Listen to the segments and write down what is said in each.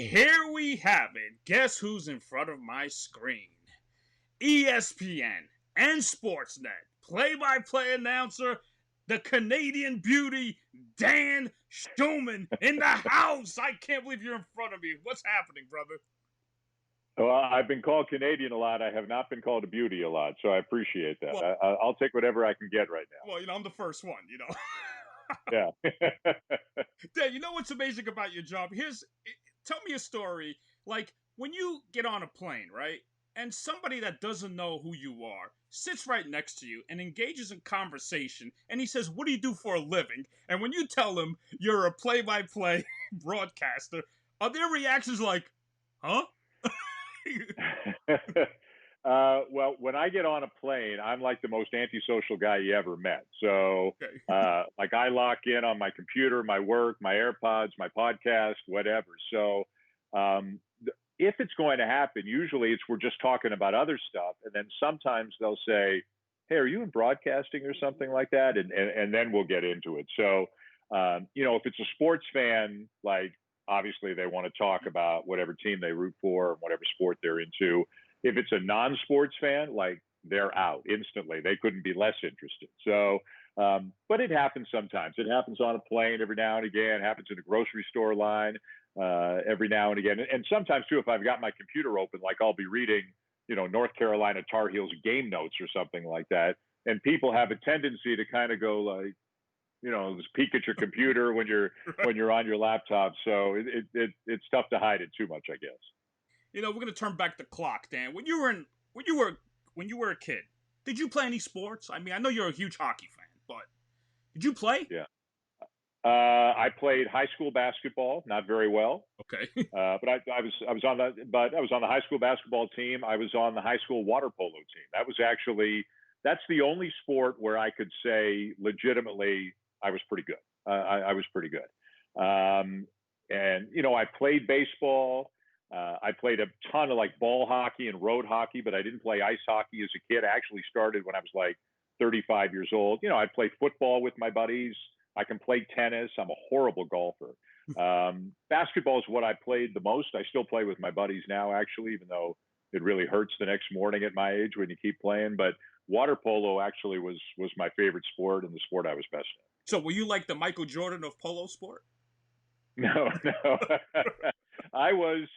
Here we have it. Guess who's in front of my screen? ESPN and Sportsnet play-by-play announcer, the Canadian beauty, Dan Shulman, in the house. I can't believe you're in front of me. What's happening, brother? Well, I've been called Canadian a lot. I have not been called a beauty a lot, so I appreciate that. Well, I'll take whatever I can get right now. Well, I'm the first one, Yeah. Dan, you know what's amazing about your job? Tell me a story. Like, when you get on a plane, right? And somebody that doesn't know who you are sits right next to you and engages in conversation, and he says, "What do you do for a living?" And when you tell him you're a play-by-play broadcaster, are their reactions like, "Huh?" Well, when I get on a plane, I'm like the most antisocial guy you ever met. So, like, I lock in on my computer, my work, my AirPods, my podcast, whatever. So, if it's going to happen, usually we're just talking about other stuff. And then sometimes they'll say, "Hey, are you in broadcasting or something like that?" And then we'll get into it. So, if it's a sports fan, like, obviously they want to talk about whatever team they root for, whatever sport they're into. If it's a non-sports fan, like, they're out instantly. They couldn't be less interested. So, but it happens sometimes. It happens on a plane every now and again. It happens in a grocery store line every now and again. And sometimes too, if I've got my computer open, like, I'll be reading, North Carolina Tar Heels game notes or something like that. And people have a tendency to kind of go like, just peek at your computer when you're on your laptop. So it's tough to hide it too much, I guess. We're going to turn back the clock, Dan. When you were a kid, did you play any sports? I mean, I know you're a huge hockey fan, but did you play? Yeah. I played high school basketball, not very well. Okay. But I was on the high school basketball team. I was on the high school water polo team. That's the only sport where I could say legitimately I was pretty good. I was pretty good. And I played baseball. I played a ton of like ball hockey and road hockey, but I didn't play ice hockey as a kid. I actually started when I was like 35 years old. I played football with my buddies. I can play tennis. I'm a horrible golfer. Basketball is what I played the most. I still play with my buddies now, actually, even though it really hurts the next morning at my age when you keep playing. But water polo actually was my favorite sport and the sport I was best at. So were you like the Michael Jordan of polo sport? No. I was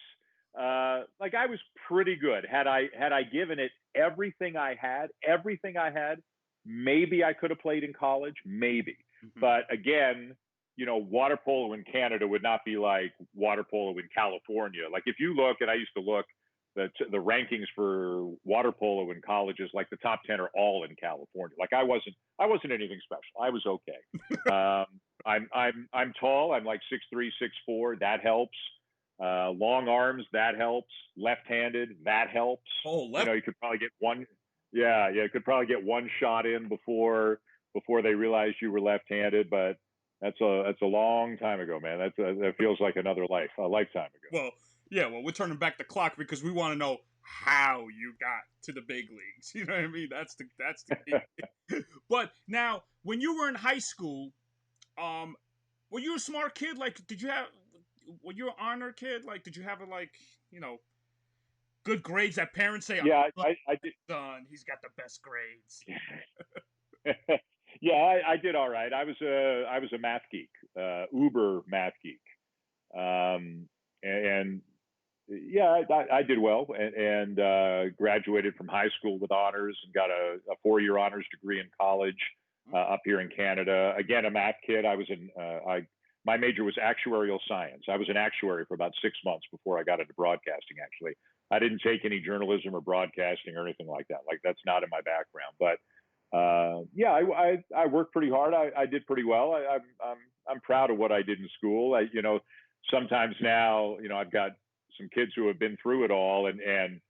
pretty good. Had I given it everything I had, maybe I could have played in college, maybe. Mm-hmm. But again, water polo in Canada would not be like water polo in California. Like, if you look, and I used to look, the rankings for water polo in colleges, like the top 10 are all in California. Like, I wasn't anything special. I was okay. I'm tall. I'm like 6'3", 6'4". That helps. Long arms, that helps. Left-handed, that helps. Oh, you could probably get one. Yeah, you could probably get one shot in before they realized you were left-handed. But that's a long time ago, man. That feels like a lifetime ago. Well, we're turning back the clock because we want to know how you got to the big leagues. You know what I mean? That's the key. But now, when you were in high school, were you a smart kid? Like, were you an honor kid? Like, did you have good grades that parents say, "Yeah, I did. Son, he's got the best grades." Yeah, I did all right. I was a math geek, uber math geek, and yeah, I did well and graduated from high school with honors and got a 4-year honors degree in college up here in Canada. Again, a math kid. My major was actuarial science. I was an actuary for about 6 months before I got into broadcasting, actually. I didn't take any journalism or broadcasting or anything like that. Like, that's not in my background. But I worked pretty hard. I did pretty well. I'm proud of what I did in school. Sometimes now, I've got some kids who have been through it all, and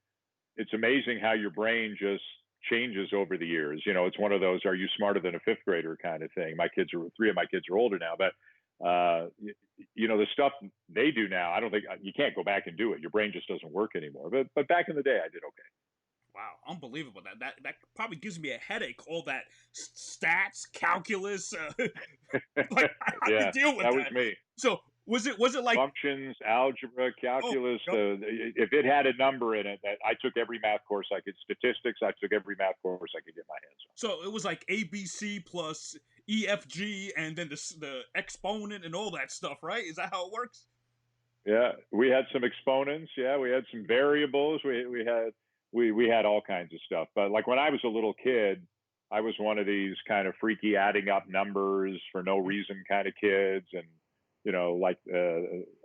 it's amazing how your brain just changes over the years. It's one of those, are you smarter than a fifth grader kind of thing. 3 of my kids are older now, but the stuff they do now, I don't think you can't go back and do it. Your brain just doesn't work anymore. But back in the day, I did okay. Wow, unbelievable! That probably gives me a headache. All that stats, calculus, I deal with that. That was me. So Was it like, Functions, algebra, oh, calculus. no. If it had a number in it, that I took every math course I could. Statistics, I took every math course I could get my hands on. So it was like ABC plus EFG and then the exponent and all that stuff, right? Is that how it works? Yeah, we had some exponents. Yeah, we had some variables. We had all kinds of stuff. But like when I was a little kid, I was one of these kind of freaky adding up numbers for no reason kind of kids, and like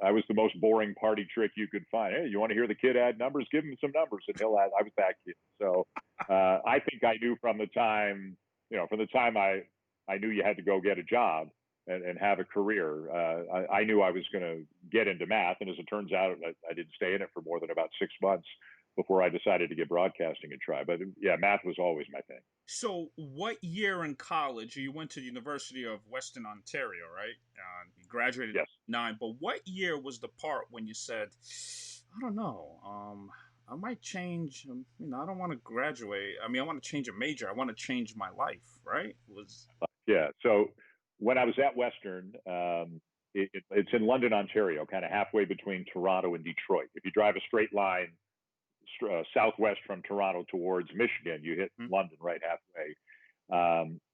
I was the most boring party trick you could find. Hey, you want to hear the kid add numbers? Give him some numbers, and he'll add. I was that kid. So I think I knew from the time, I knew you had to go get a job and have a career. I knew I was going to get into math, and as it turns out, I didn't stay in it for more than about 6 months before I decided to get broadcasting a try. But yeah, math was always my thing. So, what year in college? You went to the University of Western Ontario, right? You graduated Yes. '09. But what year was the part when you said, "I don't know, I might change. I don't want to graduate. I mean, I want to change a major. I want to change my life." Right? Yeah. So when I was at Western, it's in London, Ontario, kind of halfway between Toronto and Detroit. If you drive a straight line southwest from Toronto towards Michigan, you hit London right halfway.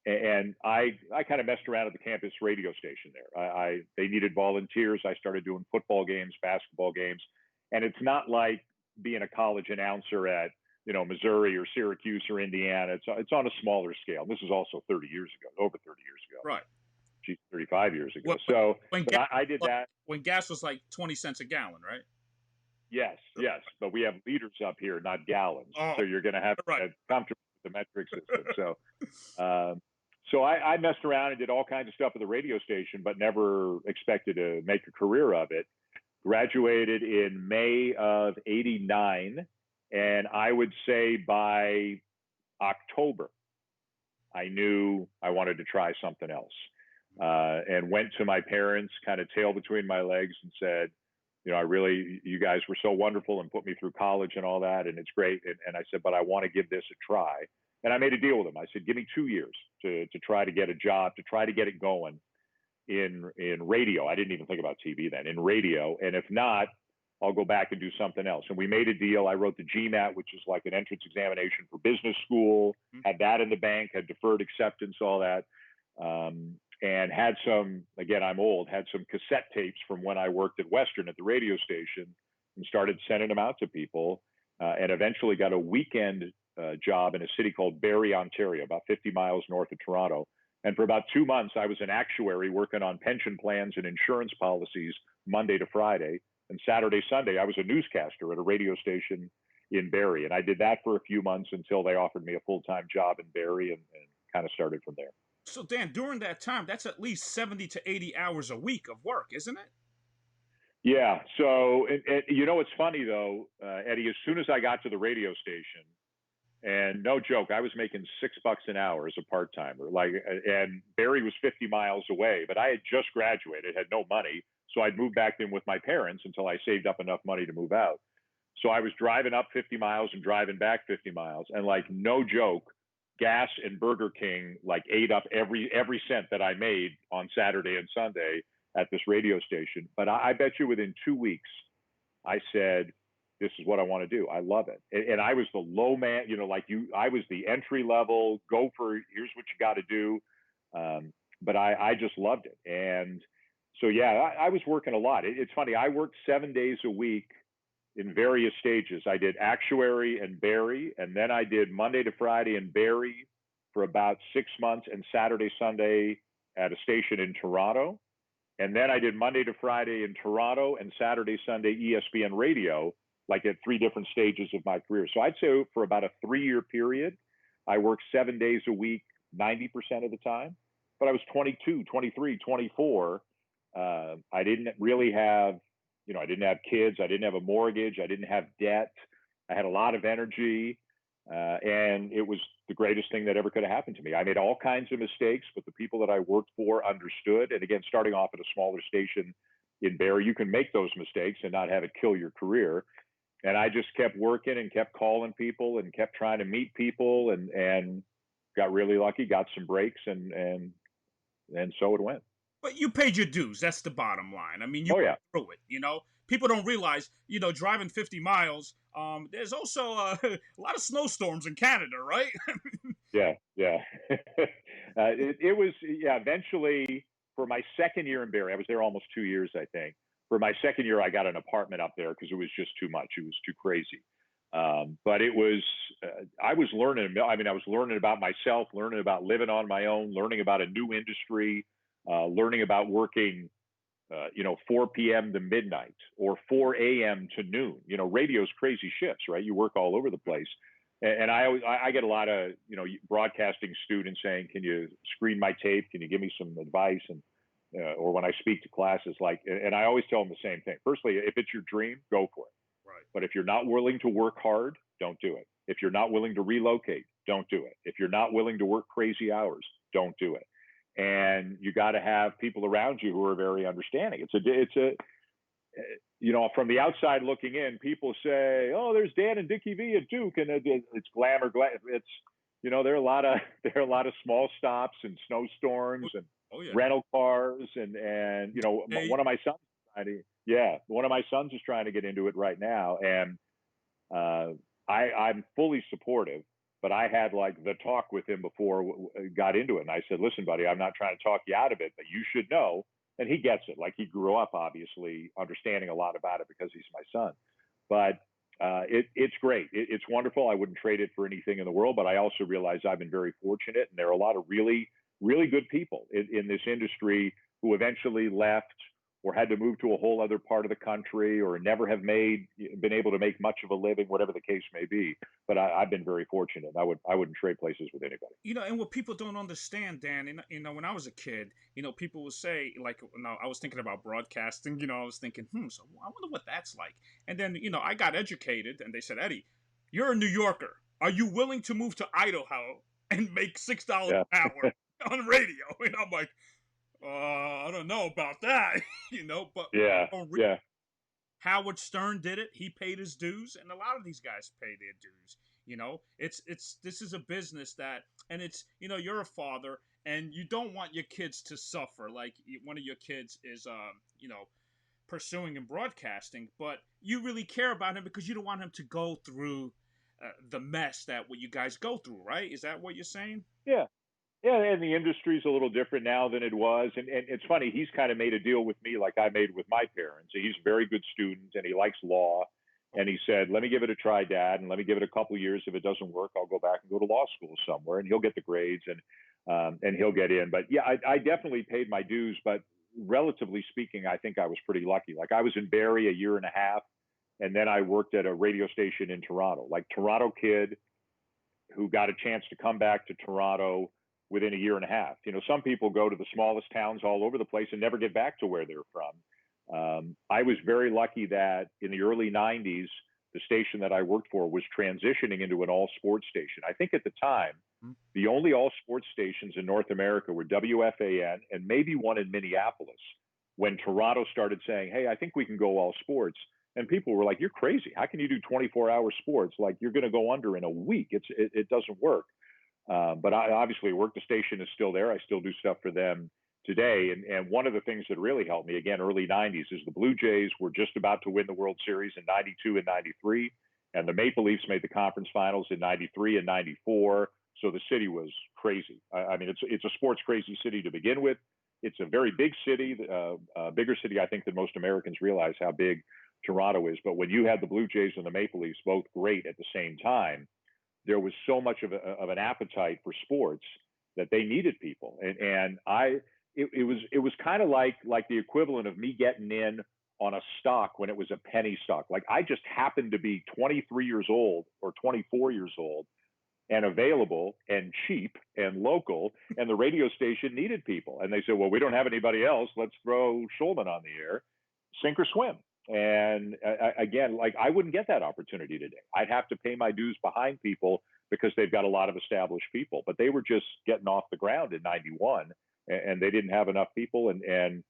And I kind of messed around at the campus radio station there. They needed volunteers. I started doing football games, basketball games, and it's not like being a college announcer at Missouri or Syracuse or Indiana. It's on a smaller scale. This is also 30 years ago, over 30 years ago. Right. 35 years ago. I did that when gas was like 20 cents a gallon, right? Yes, but we have liters up here, not gallons. Oh, so you're going to have to get comfortable with the metric system. So I messed around and did all kinds of stuff at the radio station, but never expected to make a career of it. Graduated in May of '89, and I would say by October, I knew I wanted to try something else, and went to my parents, kind of tail between my legs, and said, you guys were so wonderful and put me through college and all that, and it's great. And I said, but I want to give this a try. And I made a deal with them. I said, give me 2 years to try to get a job, to try to get it going in radio. I didn't even think about TV then, in radio. And if not, I'll go back and do something else. And we made a deal. I wrote the GMAT, which is like an entrance examination for business school, had that in the bank, had deferred acceptance, all that. And had some, again, I'm old, had some cassette tapes from when I worked at Western at the radio station, and started sending them out to people, and eventually got a weekend job in a city called Barrie, Ontario, about 50 miles north of Toronto. And for about 2 months, I was an actuary working on pension plans and insurance policies Monday to Friday. And Saturday, Sunday, I was a newscaster at a radio station in Barrie. And I did that for a few months until they offered me a full-time job in Barrie, and kind of started from there. So, Dan, during that time, that's at least 70 to 80 hours a week of work, isn't it? Yeah. So, it's funny, though, Eddie, as soon as I got to the radio station, and no joke, I was making $6 an hour as a part-timer. And Barrie was 50 miles away, but I had just graduated, had no money. So I'd moved back in with my parents until I saved up enough money to move out. So I was driving up 50 miles and driving back 50 miles. And no joke, gas and Burger King ate up every cent that I made on Saturday and Sunday at this radio station. But I bet you within 2 weeks, I said, this is what I want to do. I love it. And I was the low man, I was the entry level, go for, here's what you got to do. But I just loved it. And so, yeah, I was working a lot. It's funny. I worked 7 days a week in various stages. I did actuary and Barrie, and then I did Monday to Friday in Barrie for about 6 months, and Saturday, Sunday at a station in Toronto. And then I did Monday to Friday in Toronto and Saturday, Sunday ESPN Radio, at 3 different stages of my career. So I'd say for about a 3-year period, I worked 7 days a week, 90% of the time. But I was 22, 23, 24. I didn't really have, I didn't have kids. I didn't have a mortgage. I didn't have debt. I had a lot of energy. And it was the greatest thing that ever could have happened to me. I made all kinds of mistakes, but the people that I worked for understood. And again, starting off at a smaller station in Barrie, you can make those mistakes and not have it kill your career. And I just kept working and kept calling people and kept trying to meet people, and got really lucky, got some breaks, and so it went. But you paid your dues. That's the bottom line. I mean, you Oh yeah. went through it. People don't realize. Driving 50 miles. There's also a lot of snowstorms in Canada, right? Yeah, yeah. It was, yeah. Eventually, for my second year in Barrie, I was there almost 2 years, I think. For my second year, I got an apartment up there because it was just too much. It was too crazy. But it was, I was learning. I mean, I was learning about myself, learning about living on my own, learning about a new industry, learning about working 4 p.m. to midnight or 4 a.m. to noon. Radio's crazy shifts, right? You work all over the place. And I get a lot of, broadcasting students saying, can you screen my tape? Can you give me some advice? And, or when I speak to classes, and I always tell them the same thing. Firstly, if it's your dream, go for it. Right. But if you're not willing to work hard, don't do it. If you're not willing to relocate, don't do it. If you're not willing to work crazy hours, don't do it. And you got to have people around you who are very understanding. From the outside looking in, people say, "Oh, there's Dan and Dickie V at Duke," and it's glamour. It's there are a lot of small stops and snowstorms and rental cars and Hey. one of my sons is trying to get into it right now, and I'm fully supportive. But I had the talk with him before got into it, and I said, "Listen, buddy, I'm not trying to talk you out of it, but you should know." And he gets it. He grew up, obviously, understanding a lot about it because he's my son. But it's great. It's wonderful. I wouldn't trade it for anything in the world. But I also realize I've been very fortunate, and there are a lot of really, really good people in this industry who eventually left or had to move to a whole other part of the country or never have been able to make much of a living, whatever the case may be. But I've been very fortunate. I wouldn't trade places with anybody. And what people don't understand, Dan, when I was a kid, people would say, I was thinking about broadcasting, I was thinking, so I wonder what that's like. And then, I got educated and they said, Eddie, you're a New Yorker. Are you willing to move to Idaho and make $6 an hour on radio? And I'm like, I don't know about that, but yeah. Howard Stern did it. He paid his dues, and a lot of these guys pay their dues. This is a business that, and you're a father, and you don't want your kids to suffer. Like one of your kids is, pursuing in broadcasting, but you really care about him because you don't want him to go through the mess that what you guys go through, right? Is that what you're saying? Yeah. Yeah, and the industry's a little different now than it was. And it's funny, he's kind of made a deal with me like I made with my parents. He's a very good student and he likes law. And he said, let me give it a try, Dad, and let me give it a couple of years. If it doesn't work, I'll go back and go to law school somewhere, and he'll get the grades and he'll get in. But yeah, I definitely paid my dues. But relatively speaking, I think I was pretty lucky. I was in Barrie a year and a half, and then I worked at a radio station in Toronto, Toronto kid who got a chance to come back to Toronto within a year and a half. Some people go to the smallest towns all over the place and never get back to where they're from. I was very lucky that in the early 90s, the station that I worked for was transitioning into an all sports station. I think at the time, the only all sports stations in North America were WFAN and maybe one in Minneapolis when Toronto started saying, hey, I think we can go all sports. And people were like, you're crazy. How can you do 24-hour sports? You're going to go under in a week. It doesn't work. But I obviously work the station is still there. I still do stuff for them today. And one of the things that really helped me, again, early 90s, is the Blue Jays were just about to win the World Series in 92 and 93. And the Maple Leafs made the conference finals in 93 and 94. So the city was crazy. I mean, it's a sports crazy city to begin with. It's a very big city, a bigger city, I think, than most Americans realize how big Toronto is. But when you had the Blue Jays and the Maple Leafs both great at the same time, there was so much of an appetite for sports that they needed people. And it was kind of like the equivalent of me getting in on a stock when it was a penny stock. I just happened to be 23 years old or 24 years old and available and cheap and local, and the radio station needed people. And they said, well, we don't have anybody else. Let's throw Shulman on the air, sink or swim. And again, I wouldn't get that opportunity today. I'd have to pay my dues behind people because they've got a lot of established people, but they were just getting off the ground in 91 and they didn't have enough people. And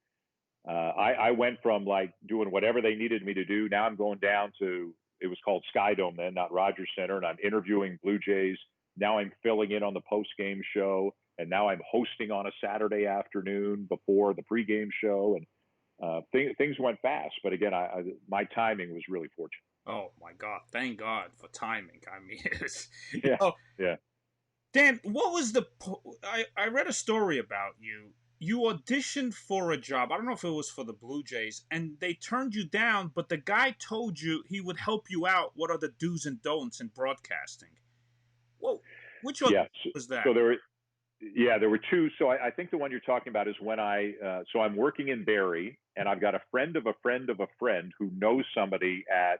I went from doing whatever they needed me to do. Now I'm going down to, it was called Sky Dome then, not Rogers Center. And I'm interviewing Blue Jays. Now I'm filling in on the post game show. and now I'm hosting on a Saturday afternoon before the pregame show, and things went fast. But again, my timing was really fortunate. Oh my God! Thank God for timing. I mean, Yeah, know, yeah. Dan, what was I read a story about you. You auditioned for a job. I don't know if it was for the Blue Jays, and they turned you down. But the guy told you he would help you out. What are the do's and don'ts in broadcasting? Well, which audition Yeah. was that? So there were two. So I think the one you're talking about is when so I'm working in Barrie, and I've got a friend of a friend of a friend who knows somebody at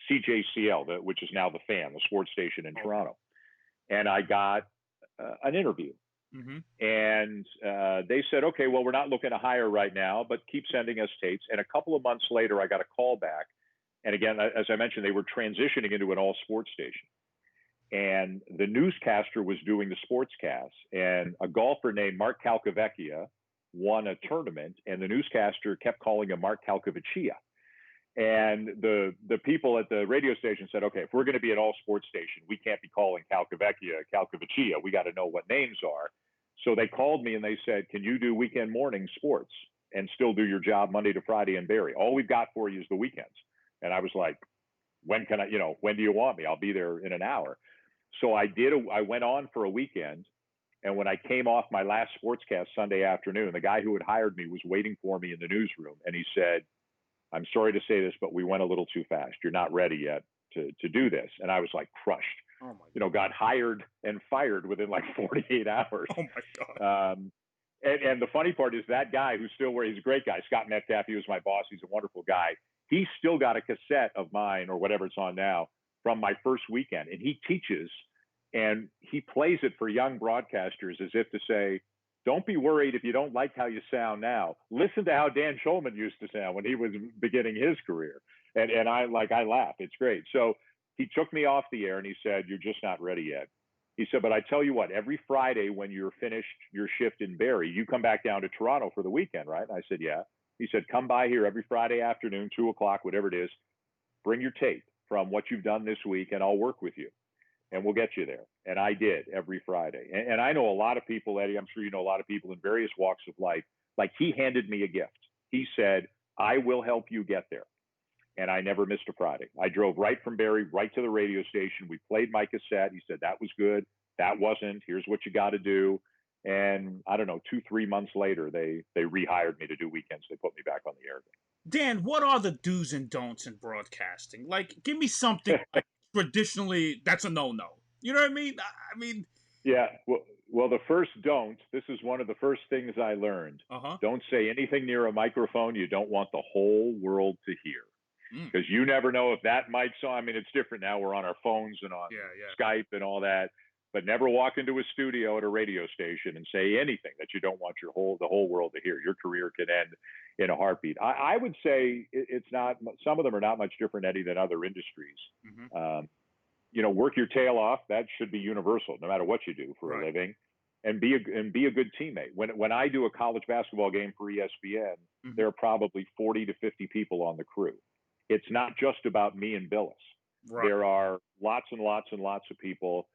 CJCL, which is now the Fan, the sports station in Toronto. And I got an interview. Mm-hmm. And they said, okay, well, we're not looking to hire right now, but keep sending us tapes. And a couple of months later, I got a call back. And again, as I mentioned, they were transitioning into an all sports station. And the newscaster was doing the sportscast. And a golfer named Mark Calcavecchia won a tournament. And the newscaster kept calling him Mark Calcavecchia. And the people at the radio station said, okay, if we're going to be an all sports station, we can't be calling Calcavecchia. We got to know what names are. So they called me and they said, can you do weekend morning sports and still do your job Monday to Friday in Barrie? All we've got for you is the weekends. And I was like, when can I, when do you want me? I'll be there in an hour. So I went on for a weekend. And when I came off my last sportscast Sunday afternoon, the guy who had hired me was waiting for me in the newsroom. And he said, I'm sorry to say this, but we went a little too fast. You're not ready yet to do this. And I was like crushed. Oh my God. Got hired and fired within like 48 hours. Oh my God. And the funny part is that guy who's still where he's a great guy, Scott Metcalf, he was my boss. He's a wonderful guy. He's still got a cassette of mine or whatever it's on now from my first weekend. And he teaches and he plays it for young broadcasters as if to say, don't be worried if you don't like how you sound now. Listen to how Dan Shulman used to sound when he was beginning his career. And I laugh. It's great. So he took me off the air and he said, you're just not ready yet. He said, but I tell you what, every Friday when you're finished your shift in Barrie, you come back down to Toronto for the weekend, right? And I said, yeah. He said, come by here every Friday afternoon, 2:00, whatever it is. Bring your tape from what you've done this week and I'll work with you. And we'll get you there. And I did every Friday. And I know a lot of people, Eddie, I'm sure you know a lot of people in various walks of life. Like he handed me a gift. He said, I will help you get there. And I never missed a Friday. I drove right from Barrie, right to the radio station. We played my cassette. He said, that was good. That wasn't. Here's what you got to do. And I don't know, 2-3 months later, they rehired me to do weekends. They put me back on the air again. Dan, what are the do's and don'ts in broadcasting? Like, give me something like traditionally that's a no-no. You know what I mean? Yeah. Well, the first don't. This is one of the first things I learned. Don't say anything near a microphone you don't want the whole world to hear, because you never know if that mic's on. I mean, it's different now. We're on our phones and on Skype and all that. But never walk into a studio at a radio station and say anything that you don't want the whole world to hear. Your career could end in a heartbeat. I would say it's not. Some of them are not much different, Eddie, than other industries. Work your tail off. That should be universal, no matter what you do for a living, and be a good teammate. When I do a college basketball game for ESPN, there are probably 40 to 50 people on the crew. It's not just about me and Bilas. Right. There are lots and lots and lots of people.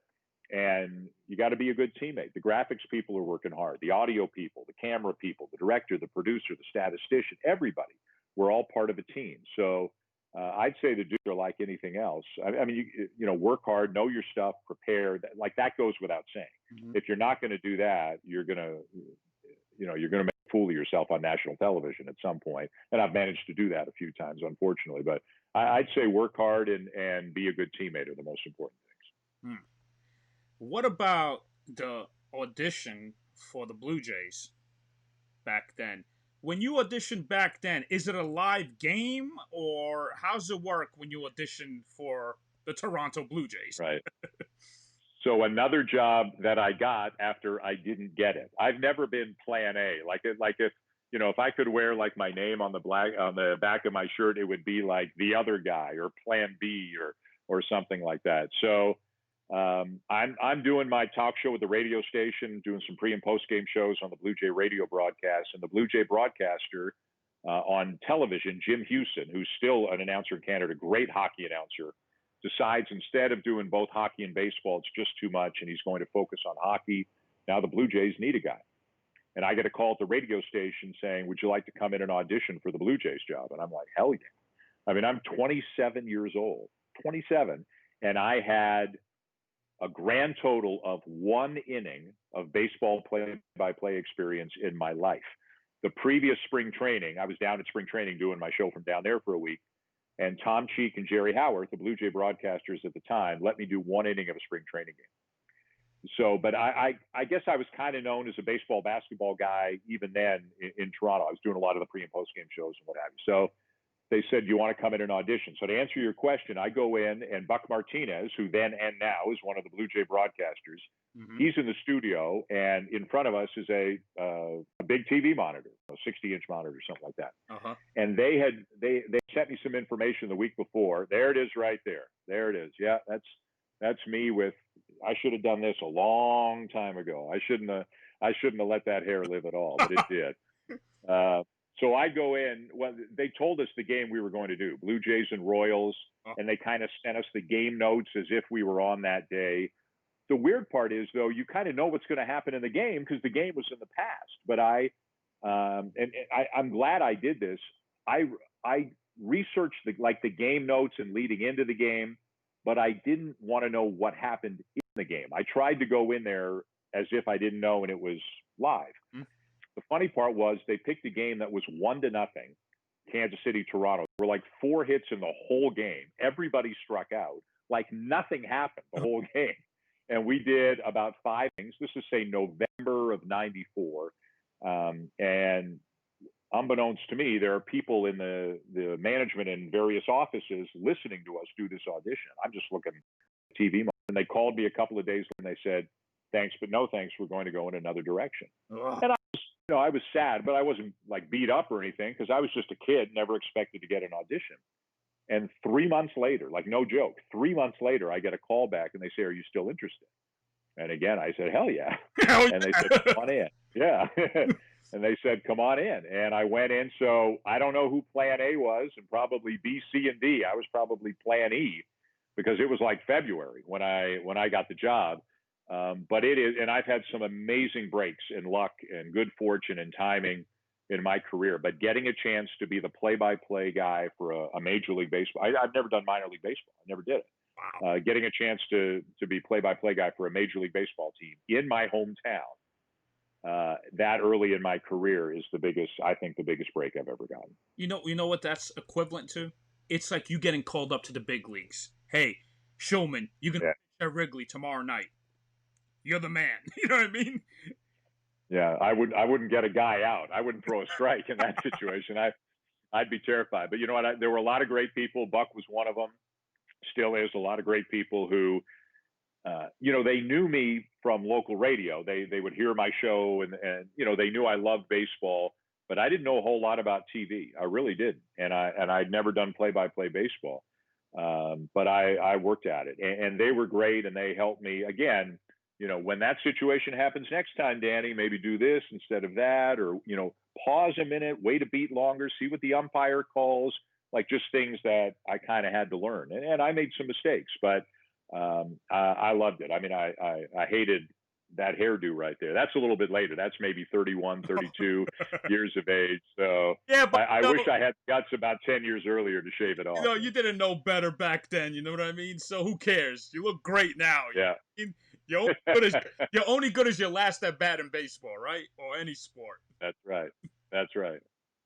And you got to be a good teammate. The graphics people are working hard. The audio people, the camera people, the director, the producer, the statistician, everybody. We're all part of a team. So I'd say the dudes are like anything else. I mean, work hard, know your stuff, prepare. Like that goes without saying. If you're not going to do that, you're going to make a fool of yourself on national television at some point. And I've managed to do that a few times, unfortunately. But I'd say work hard and be a good teammate are the most important things. What about the audition for the Blue Jays back then? When you auditioned back then, is it a live game or how's it work when you audition for the Toronto Blue Jays? Right. So another job that I got after I didn't get it. I've never been plan A. Like if I could wear like my name on the back of my shirt, it would be like the other guy or plan B or something like that. So I'm doing my talk show with the radio station, doing some pre and post game shows on the Blue Jay radio broadcast, and the Blue Jay broadcaster on television, Jim Houston, who's still an announcer in Canada, great hockey announcer, decides instead of doing both hockey and baseball, it's just too much, and he's going to focus on hockey. Now the Blue Jays need a guy. And I get a call at the radio station saying, would you like to come in and audition for the Blue Jays job? And I'm like, hell yeah. I mean, I'm 27 years old, 27, and I had a grand total of 1 inning of baseball play-by-play experience in my life. The previous spring training, I was down at spring training doing my show from down there for a week, and Tom Cheek and Jerry Howarth, the Blue Jay broadcasters at the time, let me do 1 inning of a spring training game. So, but I guess I was kind of known as a baseball, basketball guy even then in Toronto. I was doing a lot of the pre and post game shows and what have you. So they said, you want to come in and audition? So to answer your question, I go in, and Buck Martinez, who then and now is one of the Blue Jay broadcasters, he's in the studio, and in front of us is a big TV monitor, a 60-inch monitor, something like that. And they sent me some information the week before. There it is right there. There it is. Yeah, that's me with, I should have done this a long time ago. I shouldn't have let that hair live at all, but it did. So I go in. Well, they told us the game we were going to do, Blue Jays and Royals, and they kind of sent us the game notes as if we were on that day. The weird part is, though, you kind of know what's going to happen in the game because the game was in the past. But I'm glad I did this. I researched the game notes and leading into the game, but I didn't want to know what happened in the game. I tried to go in there as if I didn't know and it was live. The funny part was they picked a game that was 1-0, Kansas City, Toronto. There were like 4 hits in the whole game. Everybody struck out. Like nothing happened the whole game. And we did about 5 innings. This is, say, November of 94. And unbeknownst to me, there are people in the management in various offices listening to us do this audition. I'm just looking at TV. And they called me a couple of days and they said, thanks, but no thanks. We're going to go in another direction. And I was sad, but I wasn't like beat up or anything because I was just a kid, never expected to get an audition. And 3 months later, like no joke, 3 months later, I get a call back and they say, are you still interested? And again, I said, hell yeah. And they said, come on in. Yeah. And they said, come on in. And I went in. So I don't know who plan A was, and probably B, C, and D. I was probably plan E because it was like February when I got the job. But it is, and I've had some amazing breaks in luck and good fortune and timing in my career. But getting a chance to be the play-by-play guy for a Major League Baseball, I've never done minor league baseball. I never did it. Wow. Getting a chance to be play-by-play guy for a Major League Baseball team in my hometown that early in my career is I think the biggest break I've ever gotten. You know what that's equivalent to? It's like you getting called up to the big leagues. Hey, Shulman, you can pitch at Wrigley tomorrow night. You're the man. You know what I mean? Yeah, I wouldn't get a guy out. I wouldn't throw a strike in that situation. I'd be terrified. But you know what? There were a lot of great people. Buck was one of them. Still is a lot of great people who, they knew me from local radio. They would hear my show and they knew I loved baseball, but I didn't know a whole lot about TV. I really didn't. And I'd never done play-by-play baseball. But I worked at it and they were great and they helped me again. When that situation happens next time, Danny, maybe do this instead of that, or, pause a minute, wait a beat longer, see what the umpire calls, like just things that I kind of had to learn. And I made some mistakes, but I loved it. I mean, I hated that hairdo right there. That's a little bit later. That's maybe 31, 32 years of age. So yeah, but I wish I had guts about 10 years earlier to shave it off. You didn't know better back then. You know what I mean? So who cares? You look great now. Yeah. You're only good as your last at bat in baseball, right? Or any sport. That's right. That's right.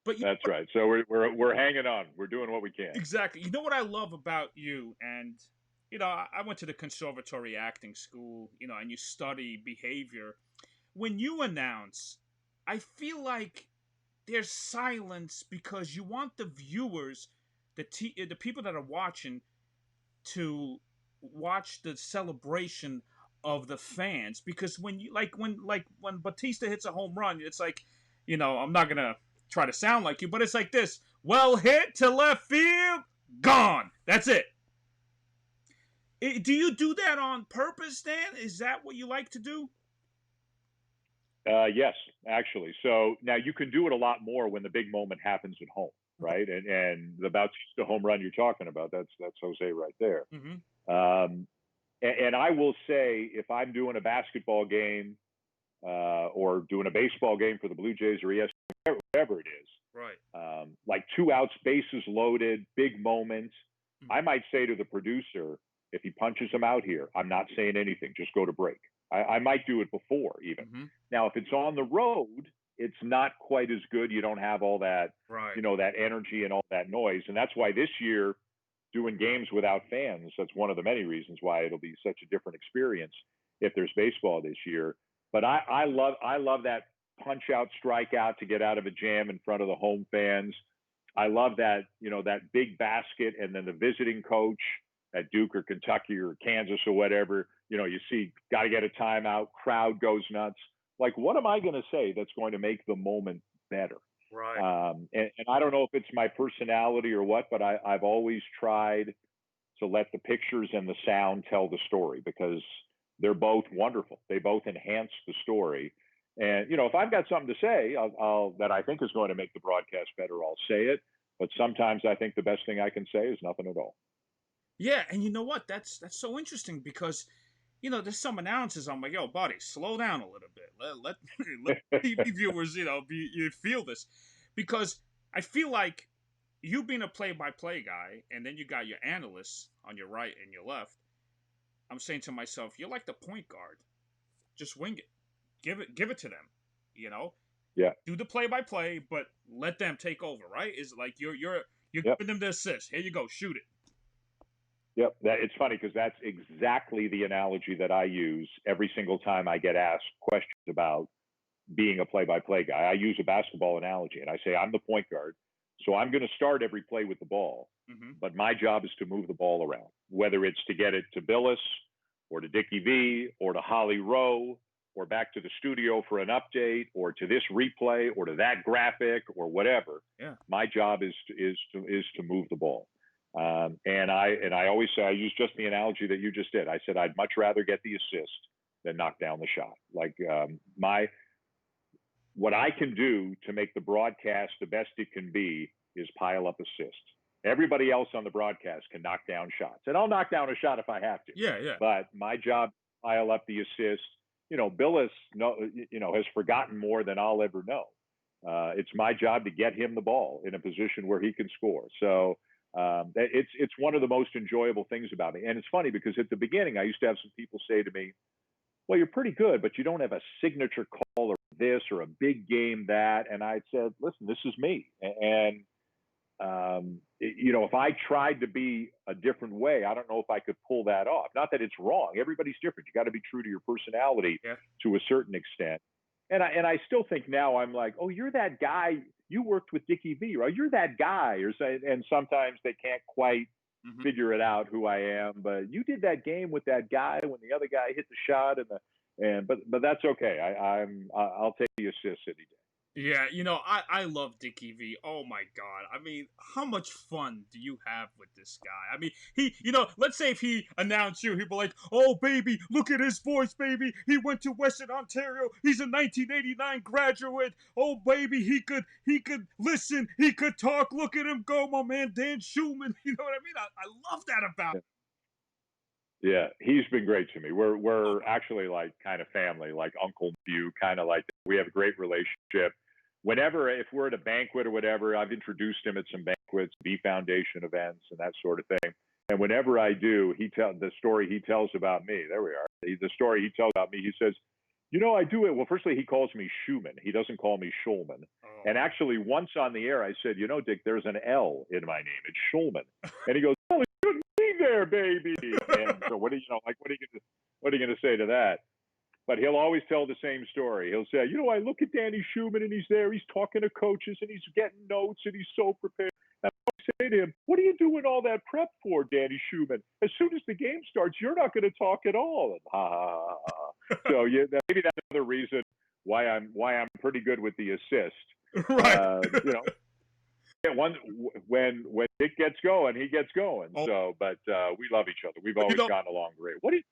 That's right. So we're hanging on. We're doing what we can. Exactly. You know what I love about you, and I went to the conservatory acting school, and you study behavior. When you announce, I feel like there's silence because you want the viewers, the people that are watching, to watch the celebration of the fans. Because when Batista hits a home run, it's like, I'm not gonna try to sound like you, but it's like this: well hit to left field, gone. That's it. Do you do that on purpose, Dan? Is that what you like to do? Yes, actually. So now you can do it a lot more when the big moment happens at home, right? And the Bautista home run you're talking about, that's Jose right there. Mm-hmm. And I will say, if I'm doing a basketball game, or doing a baseball game for the Blue Jays or ESPN, whatever it is. Right. Like 2 outs, bases loaded, big moments. Mm-hmm. I might say to the producer, if he punches him out here, I'm not saying anything. Just go to break. I might do it before even. Mm-hmm. Now, if it's on the road, it's not quite as good. You don't have all that, right. That energy and all that noise. And that's why this year, doing games without fans, that's one of the many reasons why it'll be such a different experience if there's baseball this year. But I love that punch out, strikeout to get out of a jam in front of the home fans. I love that, that big basket, and then the visiting coach at Duke or Kentucky or Kansas or whatever, you see, got to get a timeout, crowd goes nuts. Like, what am I going to say that's going to make the moment better? Right. And I don't know if it's my personality or what, but I've always tried to let the pictures and the sound tell the story, because they're both wonderful. They both enhance the story. And, if I've got something to say that I think is going to make the broadcast better, I'll say it. But sometimes I think the best thing I can say is nothing at all. Yeah, and you know what? That's so interesting, because, there's some announcers I'm like, yo, buddy, slow down a little bit. Let TV viewers, you feel this. Because I feel like you being a play-by-play guy, and then you got your analysts on your right and your left, I'm saying to myself, you're like the point guard. Just wing it. Give it to them, Yeah. Do the play-by-play, but let them take over, right? It's like you're yep. giving them the assist. Here you go, shoot it. Yep. It's funny, because that's exactly the analogy that I use every single time I get asked questions about being a play-by-play guy. I use a basketball analogy, and I say I'm the point guard, so I'm going to start every play with the ball, but my job is to move the ball around, whether it's to get it to Bilas or to Dickie V or to Holly Rowe or back to the studio for an update or to this replay or to that graphic or whatever. Yeah. My job is to move the ball. And I always say, I use just the analogy that you just did. I said, I'd much rather get the assist than knock down the shot. Like, what I can do to make the broadcast the best it can be is pile up assists. Everybody else on the broadcast can knock down shots, and I'll knock down a shot if I have to. Yeah. But my job is to pile up the assist. Bilas, has forgotten more than I'll ever know. It's my job to get him the ball in a position where he can score. So it's one of the most enjoyable things about me. And it's funny, because at the beginning, I used to have some people say to me, well, you're pretty good, but you don't have a signature call or this or a big game that. And I said, listen, this is me. And, if I tried to be a different way, I don't know if I could pull that off. Not that it's wrong. Everybody's different. You got to be true to your personality to a certain extent. And I still think now, I'm like, oh, you're that guy. You worked with Dickie V, right? You're that guy. And sometimes they can't quite figure it out who I am. But you did that game with that guy when the other guy hit the shot, but that's okay. I'll take the assist any day. Yeah, I love Dickie V. Oh my God. I mean, how much fun do you have with this guy? I mean, he, let's say if he announced you, he'd be like, oh baby, look at his voice, baby. He went to Western Ontario. He's a 1989 graduate. Oh baby, he could listen, he could talk. Look at him go, my man, Dan Shulman. You know what I mean? I love that about him. Yeah, he's been great to me. We're actually like kind of family, like uncle nephew, kind of like that. We have a great relationship. If we're at a banquet or whatever, I've introduced him at some banquets, B Foundation events, and that sort of thing. And whenever I do, the story he tells about me. There we are. The story he tells about me. He says, I do it. Well, firstly, he calls me Shulman. He doesn't call me Shulman. Oh. And actually, once on the air, I said, Dick, there's an L in my name. It's Shulman. And he goes, oh, there, baby. And so what are you going to say to that? But he'll always tell the same story. He'll say, I look at Danny Shulman, and he's there, he's talking to coaches, and he's getting notes, and he's so prepared. And I say to him, what are you doing all that prep for, Danny Shulman? As soon as the game starts, you're not going to talk at all. And So maybe that's another reason why I'm pretty good with the assist. Right. When Dick gets going, he gets going. Oh. So, but we love each other. We've always gotten along great. What is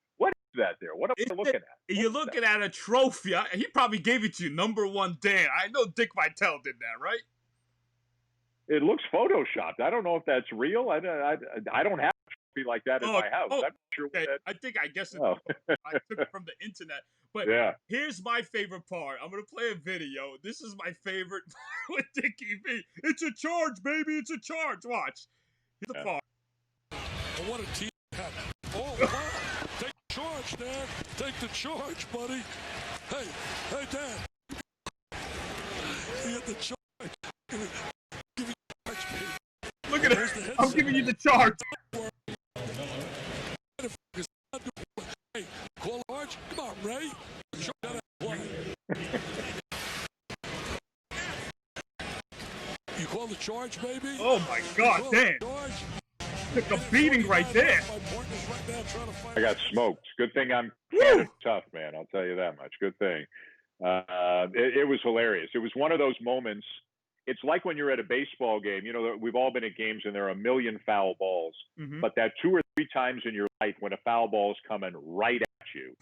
that there? What am I looking at? You're looking at a trophy. He probably gave it to you, #1 Dan. I know Dick Vitale did that, right? It looks photoshopped. I don't know if that's real. I don't have a trophy like that in my house. I'm not sure. Okay. I guess I took it from the internet. But Yeah. here's my favorite part. I'm going to play a video. This is my favorite part with Dickie V. It's a charge, baby. It's a charge. Watch. Here's the part. Oh, what a team hat. Oh, wow. Take the charge, Dan. Take the charge, buddy. Hey, Dan. You get the charge. Give you the charge, baby. Look at it. I'm giving you the charge. Hey, call charge. Come on, Ray. Show that play. You call the charge, baby? Oh, my God, Dan. Took a beating right there. I got smoked. Good thing I'm kind of tough, man. I'll tell you that much. Good thing. It was hilarious. It was one of those moments. It's like when you're at a baseball game. You know, we've all been at games and there are a million foul balls. Mm-hmm. But that 2 or 3 times in your life when a foul ball is coming right at you,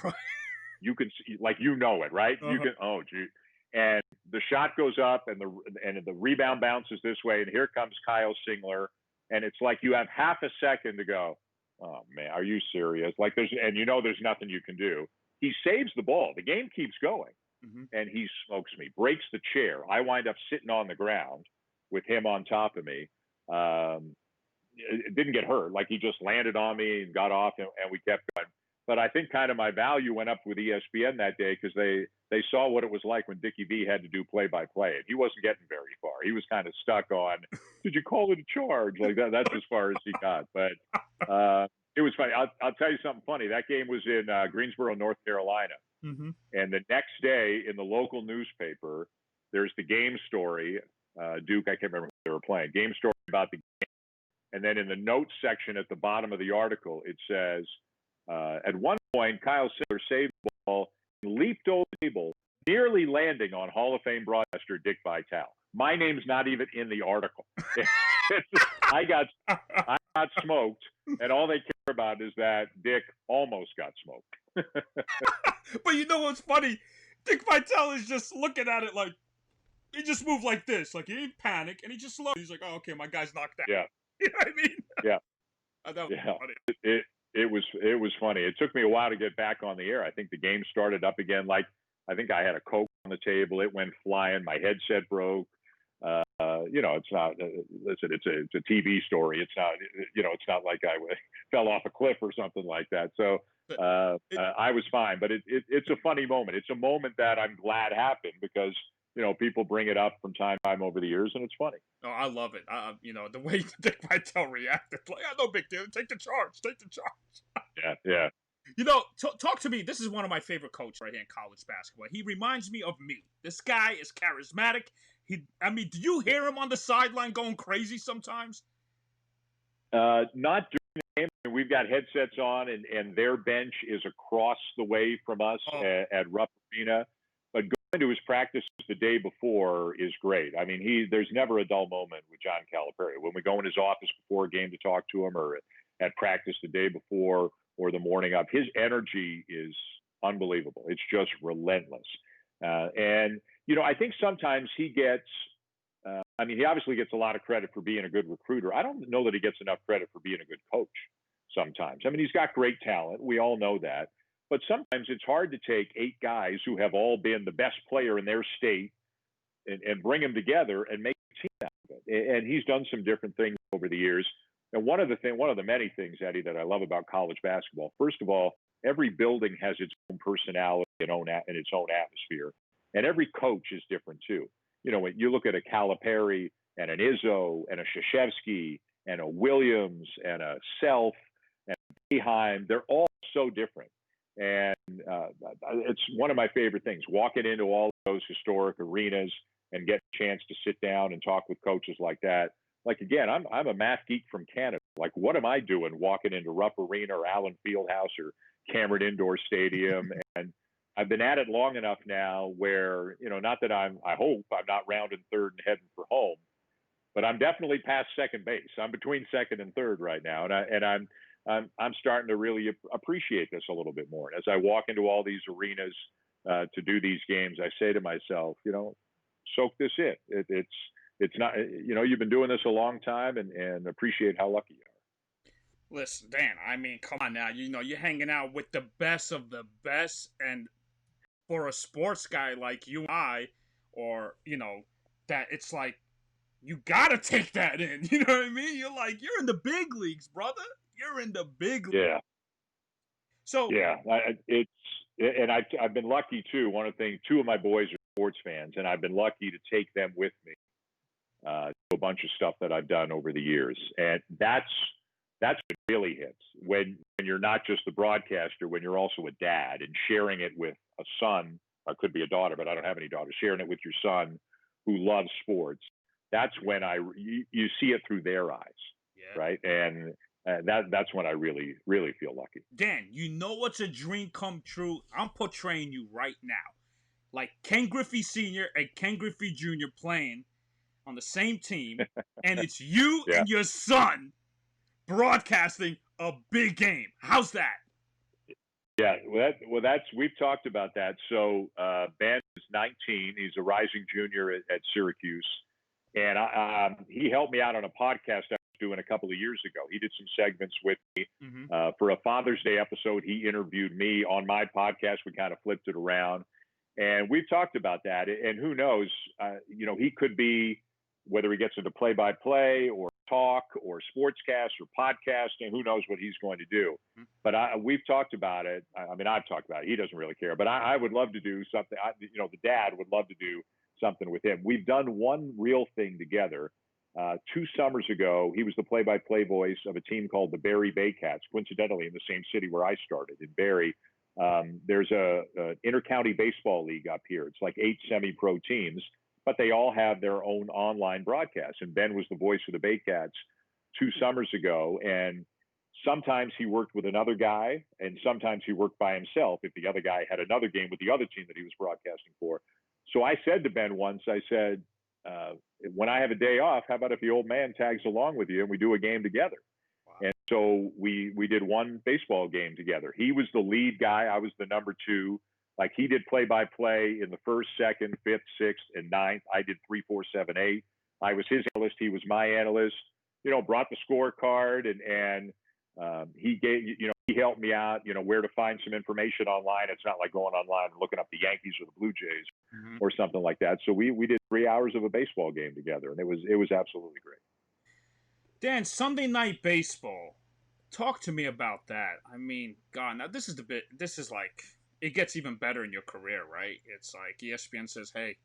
you can see, like, you know it, right? You can, oh, gee. And the shot goes up and the rebound bounces this way. And here comes Kyle Singler. And it's like you have half a second to go, oh, man, are you serious? Like there's nothing you can do. He saves the ball. The game keeps going. Mm-hmm. And he smokes me, breaks the chair. I wind up sitting on the ground with him on top of me. It didn't get hurt. Like he just landed on me and got off and we kept going. But I think kind of my value went up with ESPN that day because they saw what it was like when Dickie V had to do play-by-play. And he wasn't getting very far. He was kind of stuck on, did you call it a charge? Like that's as far as he got. But it was funny. I'll tell you something funny. That game was in Greensboro, North Carolina. Mm-hmm. And the next day in the local newspaper, there's the game story. Duke, I can't remember who they were playing. Game story about the game. And then in the notes section at the bottom of the article, it says, at one point, Kyle Singler saved the ball and leaped over the table, nearly landing on Hall of Fame broadcaster Dick Vitale. My name's not even in the article. I got smoked, and all they care about is that Dick almost got smoked. But you know what's funny? Dick Vitale is just looking at it like, he just moved like this. Like, he didn't panic, and he just looked. He's like, oh, okay, my guy's knocked out. Yeah. You know what I mean? Yeah. That was funny. It was funny. It took me a while to get back on the air. I think the game started up again. Like, I think I had a Coke on the table. It went flying. My headset broke. It's not. Listen, it's a TV story. It's not. It's not like I fell off a cliff or something like that. So I was fine. But it's a funny moment. It's a moment that I'm glad happened because people bring it up from time to time over the years, and it's funny. Oh, I love it. The way Dick Vitale reacted, like, no big deal. Take the charge. Take the charge. Yeah. Talk to me. This is one of my favorite coaches right here in college basketball. He reminds me of me. This guy is charismatic. Do you hear him on the sideline going crazy sometimes? Not during the game. We've got headsets on, and their bench is across the way from us at Rupp Arena. But going to his practices the day before is great. I mean, there's never a dull moment with John Calipari. When we go in his office before a game to talk to him, or at practice the day before, or the morning of, his energy is unbelievable. It's just relentless. And I think sometimes he gets, he obviously gets a lot of credit for being a good recruiter. I don't know that he gets enough credit for being a good coach sometimes. I mean, he's got great talent. We all know that. But sometimes it's hard to take 8 guys who have all been the best player in their state and bring them together and make a team out of it. And he's done some different things over the years. And one of the many things, Eddie, that I love about college basketball, first of all, every building has its own personality and its own atmosphere. And every coach is different too. When you look at a Calipari and an Izzo and a Krzyzewski and a Williams and a Self and a Boeheim, they're all so different. And it's one of my favorite things, walking into all those historic arenas and get a chance to sit down and talk with coaches like that. Like, again, I'm a math geek from Canada. Like, what am I doing walking into Rupp Arena or Allen Fieldhouse or Cameron Indoor Stadium? And I've been at it long enough now where, not that I hope I'm not rounding third and heading for home, but I'm definitely past second base. I'm between second and third right now. And I'm starting to really appreciate this a little bit more. And as I walk into all these arenas to do these games, I say to myself, soak this in. It's not, you've been doing this a long time and appreciate how lucky you are. Listen, Dan, come on now. You're hanging out with the best of the best. And for a sports guy like you and I, or, that it's like, you gotta take that in. You know what I mean? You're in the big leagues, brother. You're in the big leagues. Yeah. So, Yeah. I've been lucky too. One of the things, two of my boys are sports fans, and I've been lucky to take them with me to a bunch of stuff that I've done over the years. And that's what really hits when you're not just the broadcaster, when you're also a dad and sharing it with a son, or it could be a daughter, but I don't have any daughters, sharing it with your son who loves sports. That's when you see it through their eyes, yeah. right? And that's when I really, really feel lucky. Dan, you know what's a dream come true? I'm portraying you right now. Like Ken Griffey Sr. and Ken Griffey Jr. playing on the same team, and it's you Yeah. and your son broadcasting a big game. How's that? Yeah, we've talked about that. So Ben is 19. He's a rising junior at Syracuse. And he helped me out on a podcast I was doing a couple of years ago. He did some segments with me. For a Father's Day episode. He interviewed me on my podcast. We kind of flipped it around. And we've talked about that. And who knows, he could be, whether he gets into play-by-play or talk or sportscast or podcasting, who knows what he's going to do. But we've talked about it. I've talked about it. He doesn't really care. But I would love to do something. The dad would love to do something with him. We've done one real thing together. 2 summers ago, he was the play-by-play voice of a team called the Barry Baycats, coincidentally in the same city where I started, in Barry. There's an inter-county baseball league up here. It's like 8 semi-pro teams, but they all have their own online broadcasts. And Ben was the voice of the Baycats 2 summers ago. And sometimes he worked with another guy, and sometimes he worked by himself if the other guy had another game with the other team that he was broadcasting for. So I said to Ben once, I said, when I have a day off, how about if the old man tags along with you and we do a game together? Wow. And so we did one baseball game together. He was the lead guy. I was the number 2. Like, he did play-by-play in the 1st, 2nd, 5th, 6th, and 9th. I did 3, 4, 7, 8. I was his analyst. He was my analyst. Brought the scorecard, and he he helped me out, where to find some information online. It's not like going online and looking up the Yankees or the Blue Jays or something like that. So we did 3 hours of a baseball game together, and it was absolutely great. Dan, Sunday Night Baseball. Talk to me about that. I mean, God, now this is like, it gets even better in your career, right? It's like ESPN says, hey,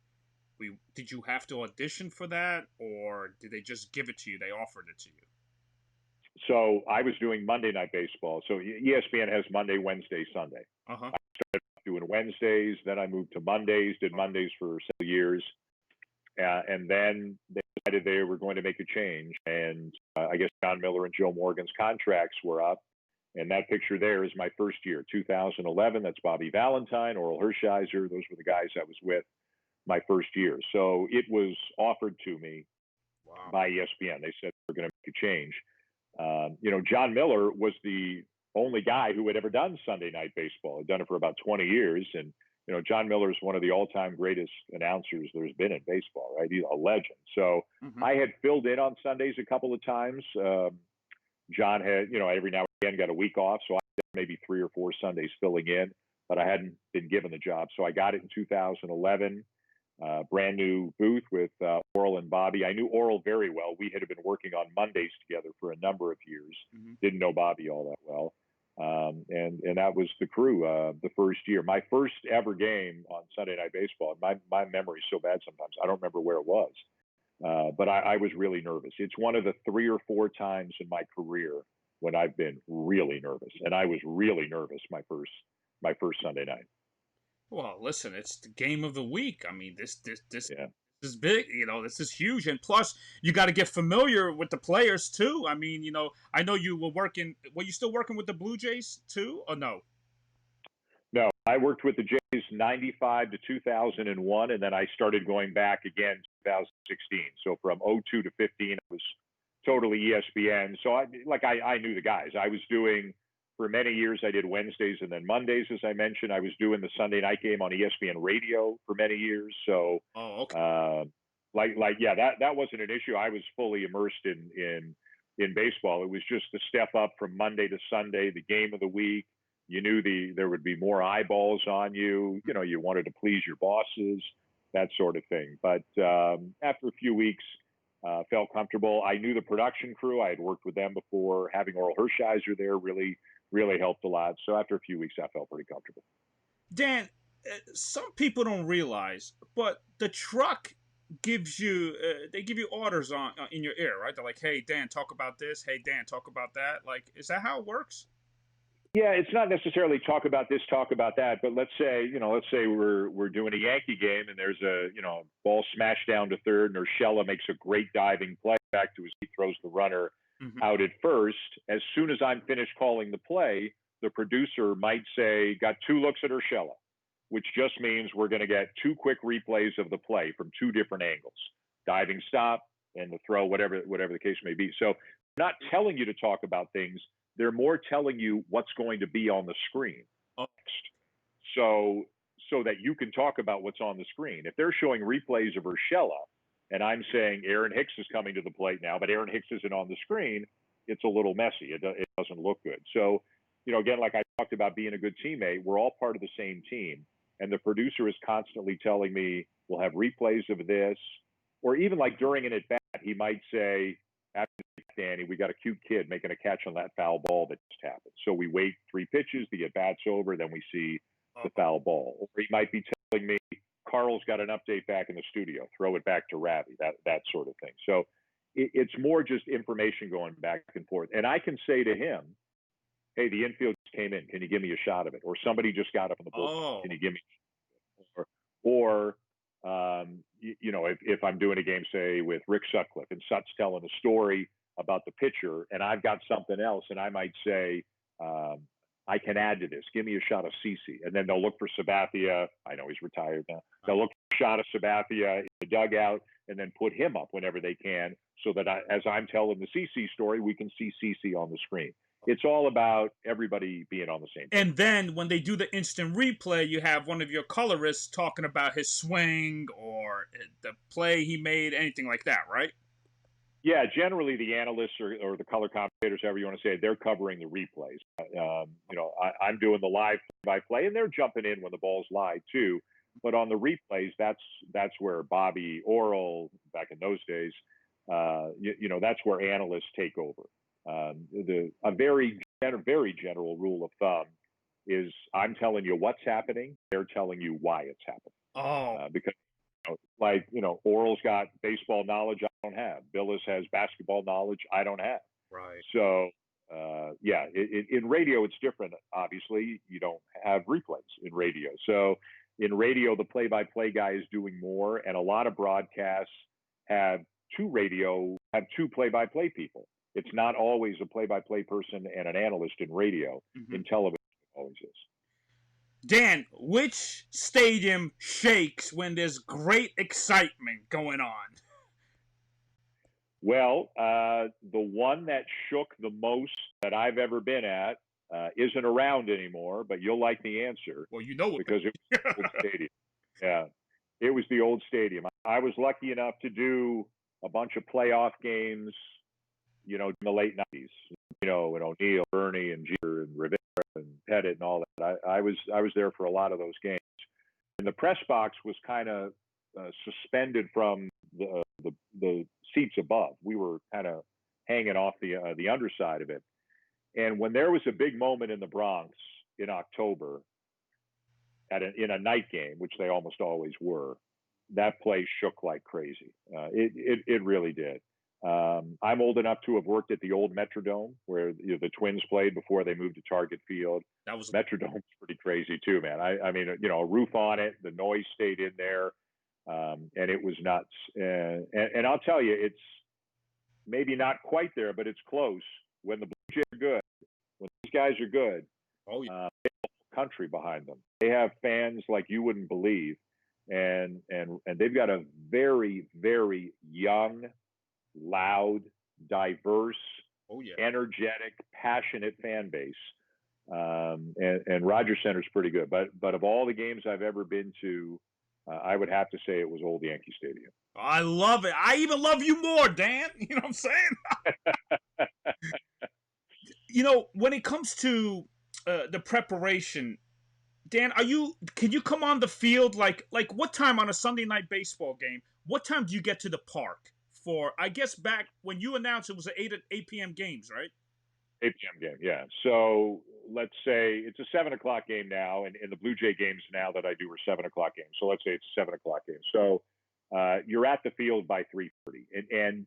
did you have to audition for that, or did they just give it to you? They offered it to you? So I was doing Monday Night Baseball. So ESPN has Monday, Wednesday, Sunday. I started doing Wednesdays, then I moved to Mondays, did Mondays for several years. And then they decided they were going to make a change. And I guess John Miller and Joe Morgan's contracts were up. And that picture there is my first year, 2011. That's Bobby Valentine, Oral Hershiser. Those were the guys I was with my first year. So it was offered to me by ESPN. They said we're going to make a change. John Miller was the only guy who had ever done Sunday Night Baseball. He'd done it for about 20 years. And, John Miller is one of the all-time greatest announcers there's been in baseball, right? He's a legend. So I had filled in on Sundays a couple of times. John had, every now and again got a week off. So I did maybe 3 or 4 Sundays filling in, but I hadn't been given the job. So I got it in 2011. Brand new booth with Oral and Bobby. I knew Oral very well. We had been working on Mondays together for a number of years. Didn't know Bobby all that well. And that was the crew the first year. My first ever game on Sunday Night Baseball. My memory is so bad sometimes. I don't remember where it was. But I was really nervous. It's one of the 3 or 4 times in my career when I've been really nervous. And I was really nervous my first Sunday night. Well, listen, it's the game of the week. I mean, this is big. This is huge. And plus, you got to get familiar with the players, too. I mean, I know you were working. Were you still working with the Blue Jays, too, or no? No, I worked with the Jays 95 to 2001, and then I started going back again 2016. So from 02 to 15, I was totally ESPN. So I knew the guys. I was doing, for many years, I did Wednesdays and then Mondays, as I mentioned. I was doing the Sunday night game on ESPN Radio for many years. So, that wasn't an issue. I was fully immersed in baseball. It was just the step up from Monday to Sunday, the game of the week, You knew there would be more eyeballs on you. You know, you wanted to please your bosses, that sort of thing. But after a few weeks, felt comfortable. I knew the production crew. I had worked with them before. Having Oral Hershiser there really helped a lot. So after a few weeks, I felt pretty comfortable. Dan, some people don't realize, but the truck gives you they give you orders on in your ear, right? They're like, "Hey Dan, talk about this. Hey Dan, talk about that." Like, is that how it works? Yeah, it's not necessarily talk about this, talk about that, but let's say we're doing a Yankee game and there's a ball smashed down to third and Urshela makes a great diving play back to his feet, throws the runner out at first. As soon as I'm finished calling the play, the producer might say, "Got 2 looks at Urshela," which just means we're going to get 2 quick replays of the play from 2 different angles, diving stop and the throw, whatever the case may be. So I'm not telling you to talk about things. They're more telling you what's going to be on the screen next, so that you can talk about what's on the screen. If they're showing replays of Urshela and I'm saying Aaron Hicks is coming to the plate now, but Aaron Hicks isn't on the screen, it's a little messy. It doesn't look good. So, again, like I talked about being a good teammate, we're all part of the same team. And the producer is constantly telling me, we'll have replays of this, or even like during an at-bat, he might say, "After Danny, we got a cute kid making a catch on that foul ball that just happened." So we wait 3 pitches, the at-bat's over, then we see the foul ball. Or he might be telling me, "Carl's got an update back in the studio, throw it back to Ravi," that sort of thing. So it's more just information going back and forth. And I can say to him, "Hey, the infield just came in. Can you give me a shot of it?" Or somebody just got up in the bullpen. Can you give me? Or if I'm doing a game, say with Rick Sutcliffe, and Sut's telling a story about the pitcher, and I've got something else, and I might say, "I can add to this. Give me a shot of CC." And then they'll look for Sabathia. I know he's retired now. They'll look for a shot of Sabathia in the dugout, and then put him up whenever they can, so that as I'm telling the CC story, we can see CC on the screen. It's all about everybody being on the same page. And then when they do the instant replay, you have one of your colorists talking about his swing or the play he made, anything like that, right? Yeah, generally the analysts or the color commentators, however you want to say it, they're covering the replays. I'm doing the live play-by-play, and they're jumping in when the ball's live too. But on the replays, that's where Bobby, Oral, back in those days, that's where analysts take over. A very general rule of thumb is I'm telling you what's happening, they're telling you why it's happening. Because Oral's got baseball knowledge I don't have. Bilas has basketball knowledge I don't have. Right. So in radio it's different. Obviously, you don't have replays in radio. So in radio, the play-by-play guy is doing more, and a lot of broadcasts have 2 play-by-play people. It's not always a play-by-play person and an analyst in radio. In television, it always is. Dan, which stadium shakes when there's great excitement going on? Well, the one that shook the most that I've ever been at isn't around anymore, but you'll like the answer. Well, you know it. Because it was the old stadium. Yeah, it was the old stadium. I was lucky enough to do a bunch of playoff games, in the late 90s, and O'Neill, Bernie, and Jeter, and Rivera, and Pettit, and all that. I was there for a lot of those games. And the press box was kind of suspended from the seats above. We were kind of hanging off the underside of it. And when there was a big moment in the Bronx in October in a night game, which they almost always were, that place shook like crazy. It really did. I'm old enough to have worked at the old Metrodome where the Twins played before they moved to Target Field. That was Metrodome's pretty crazy too, man. I mean, a roof on it, the noise stayed in there, and it was nuts. And I'll tell you, it's maybe not quite there, but it's close. When the Blue Jays are good, when these guys are good, they have a whole country behind them. They have fans like you wouldn't believe, and they've got a very, very young, loud, diverse, energetic, passionate fan base. And Rogers Center's pretty good. But of all the games I've ever been to, I would have to say it was old Yankee Stadium. I love it. I even love you more, Dan. You know what I'm saying? When it comes to the preparation. Dan, can you come on the field like what time on a Sunday night baseball game? What time do you get to the park for? I guess back when you announced it was an 8 p.m. games, right? 8 p.m. game, yeah. So let's say it's a 7 o'clock game now, and the Blue Jay games now that I do are 7 o'clock games. So let's say it's a 7 o'clock game. So you're at the field by 3:30, and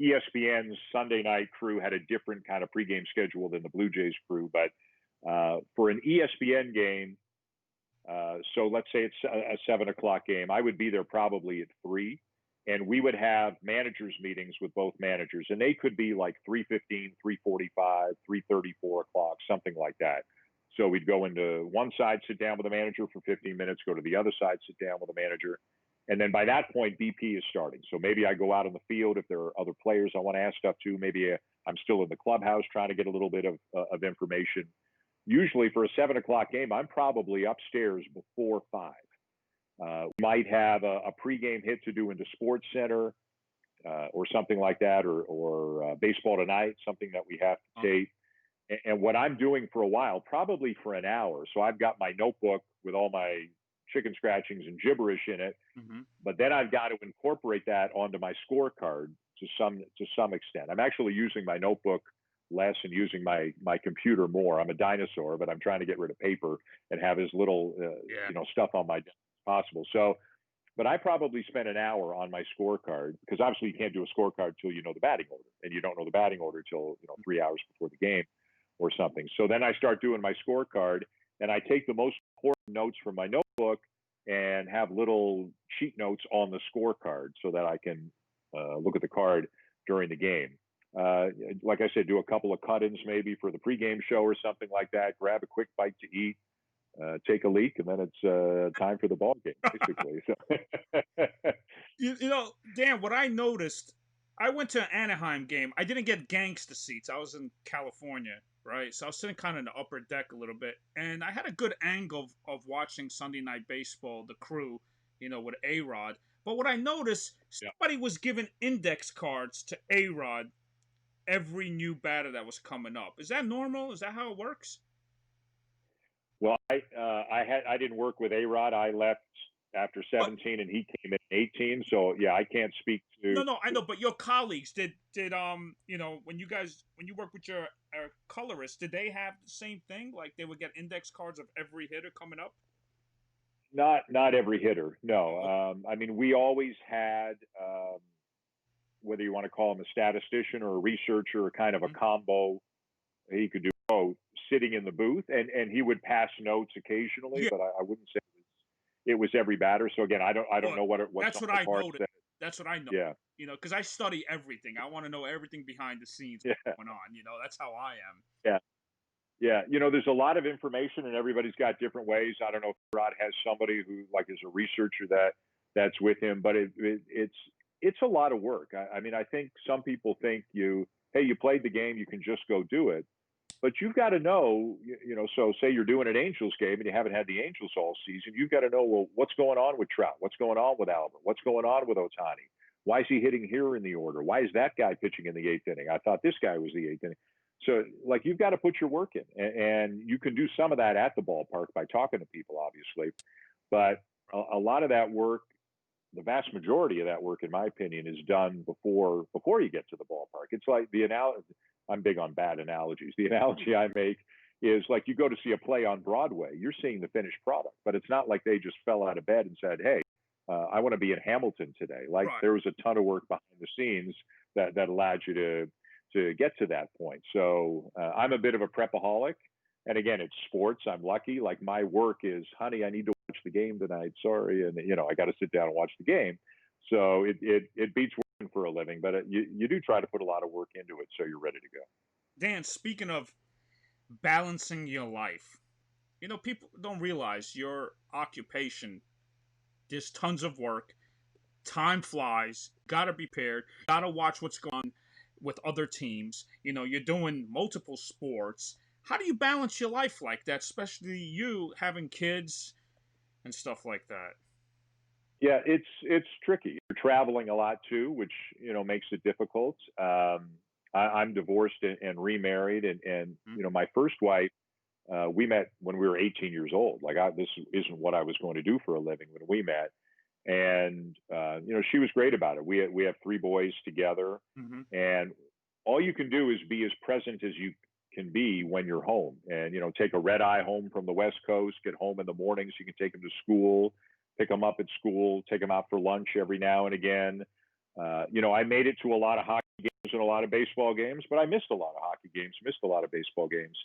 ESPN's Sunday night crew had a different kind of pregame schedule than the Blue Jays crew, but for an ESPN game, so let's say it's a 7 o'clock game, I would be there probably at 3, and we would have managers meetings with both managers, and they could be like 3:15, 3:45, 3:30, 4 o'clock, something like that. So we'd go into one side, sit down with the manager for 15 minutes, go to the other side, sit down with the manager. And then by that point, BP is starting. So maybe I go out on the field if there are other players I want to ask stuff to. Maybe I'm still in the clubhouse trying to get a little bit of information. Usually for a 7 o'clock game, I'm probably upstairs before 5. We might have a pregame hit to do into Sports Center or something like that, or Baseball Tonight, something that we have to tape. And what I'm doing for a while, probably for an hour, so I've got my notebook with all my chicken scratchings and gibberish in it, but then I've got to incorporate that onto my scorecard to some extent. I'm actually using my notebook less and using my computer more. I'm a dinosaur, but I'm trying to get rid of paper and have as little stuff on my desk as possible. So, but I probably spent an hour on my scorecard, because obviously you can't do a scorecard till you know the batting order, and you don't know the batting order till 3 hours before the game or something. So then I start doing my scorecard, and I take the most important notes from my notebook and have little sheet notes on the scorecard so that I can look at the card during the game. Like I said, do a couple of cut-ins maybe for the pregame show or something like that, grab a quick bite to eat, take a leak, and then it's time for the ball game, basically. So. Dan, what I noticed, I went to an Anaheim game. I didn't get gangster seats. I was in California, right? So I was sitting kind of in the upper deck a little bit. And I had a good angle of watching Sunday Night Baseball, the crew, with A-Rod. But what I noticed, somebody was giving index cards to A-Rod every new batter that was coming up. Is that normal? Is that how it works? Well, I didn't work with A-Rod. I left after 17 and he came in 18. So yeah, I can't speak to. No, I know, but your colleagues did when you work with your colorists, did they have the same thing? Like they would get index cards of every hitter coming up? Not every hitter. No. I mean, we always had, whether you want to call him a statistician or a researcher or kind of a combo, he could do both, sitting in the booth, and he would pass notes occasionally, but I wouldn't say it was every batter. So again, I don't know what that's what I noticed. That's what I know. Yeah. Because I study everything. I want to know everything behind the scenes going on. That's how I am. Yeah. Yeah. There's a lot of information and everybody's got different ways. I don't know if Rod has somebody who is a researcher that's with him, but it's a lot of work. I mean, I think some people think you played the game, you can just go do it. But you've got to know, so say you're doing an Angels game and you haven't had the Angels all season, you've got to know, well, what's going on with Trout? What's going on with Albert? What's going on with Ohtani? Why is he hitting here in the order? Why is that guy pitching in the 8th inning? I thought this guy was the 8th inning. So, you've got to put your work in. And you can do some of that at the ballpark by talking to people, obviously. But a lot of that work, the vast majority of that work, in my opinion, is done before you get to the ballpark. It's like the analogy. I'm big on bad analogies. The analogy I make is like you go to see a play on Broadway. You're seeing the finished product, but it's not like they just fell out of bed and said, "Hey, I want to be in Hamilton today." Like there was a ton of work behind the scenes that allowed you to get to that point. So I'm a bit of a prepaholic, and again, it's sports. I'm lucky. Like my work is, honey, I need to watch the game tonight. Sorry, and I got to sit down and watch the game. So it beats working for a living, but you do try to put a lot of work into it so you're ready to go. Dan, speaking of balancing your life, people don't realize your occupation. There's tons of work. Time flies. Gotta be prepared. Gotta watch what's going on with other teams. You're doing multiple sports. How do you balance your life like that, especially you having kids and stuff like that? Yeah, it's tricky. You're traveling a lot too, which makes it difficult. I'm divorced and remarried, and my first wife, we met when we were 18 years old. Like this isn't what I was going to do for a living when we met. And she was great about it. We have 3 boys together, Mm-hmm. and all you can do is be as present as you can be when you're home. And take a red eye home from the West Coast, get home in the mornings. You can take them to school, pick them up at school, take them out for lunch every now and again. I made it to a lot of hockey games and a lot of baseball games, but I missed a lot of hockey games, missed a lot of baseball games.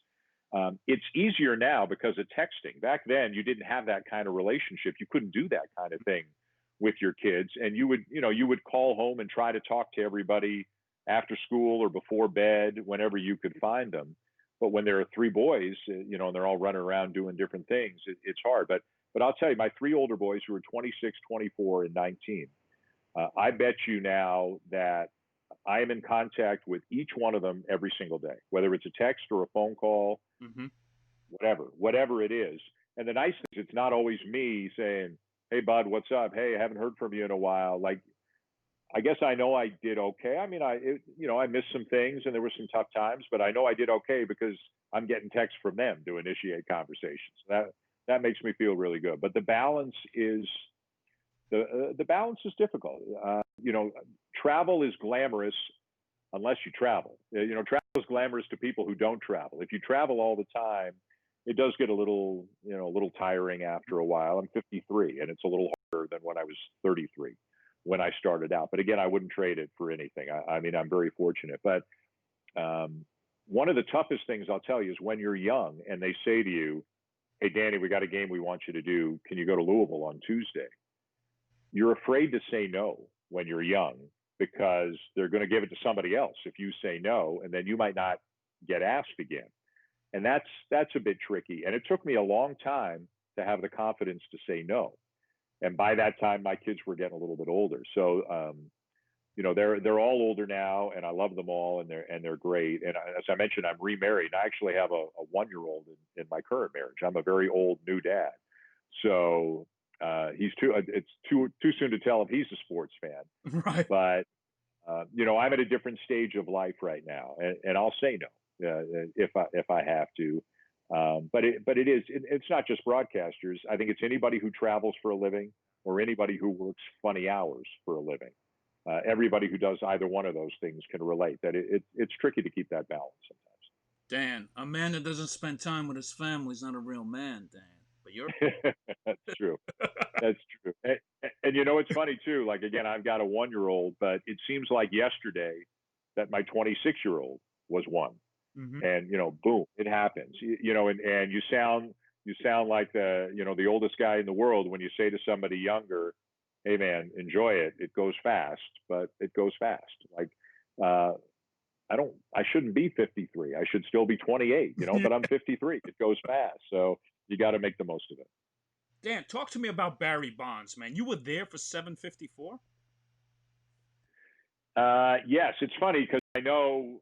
It's easier now because of texting. Back then, you didn't have that kind of relationship. You couldn't do that kind of thing with your kids, and you would call home and try to talk to everybody after school or before bed whenever you could find them. But when there are 3 boys, and they're all running around doing different things, it's hard. But I'll tell you, my 3 older boys who are 26, 24, and 19, I bet you now that I am in contact with each one of them every single day, whether it's a text or a phone call, Mm-hmm. whatever it is. And the nice thing is, it's not always me saying, "Hey, bud, what's up? Hey, I haven't heard from you in a while." Like, I guess I know I did okay. I mean, I missed some things and there were some tough times, but I know I did okay because I'm getting texts from them to initiate conversations. That makes me feel really good. But the balance is difficult. Travel is glamorous unless you travel. Travel is glamorous to people who don't travel. If you travel all the time, it does get a little tiring after a while. I'm 53, and it's a little harder than when I was 33 when I started out. But again, I wouldn't trade it for anything. I mean, I'm very fortunate. But one of the toughest things I'll tell you is when you're young and they say to you, "Hey, Danny, we got a game we want you to do. Can you go to Louisville on Tuesday?" You're afraid to say no when you're young because they're going to give it to somebody else if you say no, and then you might not get asked again. And that's a bit tricky. And it took me a long time to have the confidence to say no. And by that time, my kids were getting a little bit older. So, they're all older now, and I love them all, and they're great. And as I mentioned, I'm remarried. I actually have a 1-year-old in my current marriage. I'm a very old new dad. So it's too soon to tell if he's a sports fan. Right. But I'm at a different stage of life right now, and I'll say no if I have to. But it's not just broadcasters. I think it's anybody who travels for a living or anybody who works funny hours for a living. Everybody who does either one of those things can relate that it's tricky to keep that balance sometimes. Dan, a man that doesn't spend time with his family is not a real man, Dan. But you're That's true. That's true. And it's funny too. Like, again, I've got a 1-year-old, but it seems like yesterday that my 26-year-old was 1. mm-hmm. And boom, it happens. And you sound like the oldest guy in the world when you say to somebody younger, "Hey man, enjoy it. It goes fast," but it goes fast. Like, I shouldn't be 53. I should still be 28. But I'm 53. It goes fast. So you got to make the most of it. Dan, talk to me about Barry Bonds, man. You were there for 754? Yes, it's funny because I know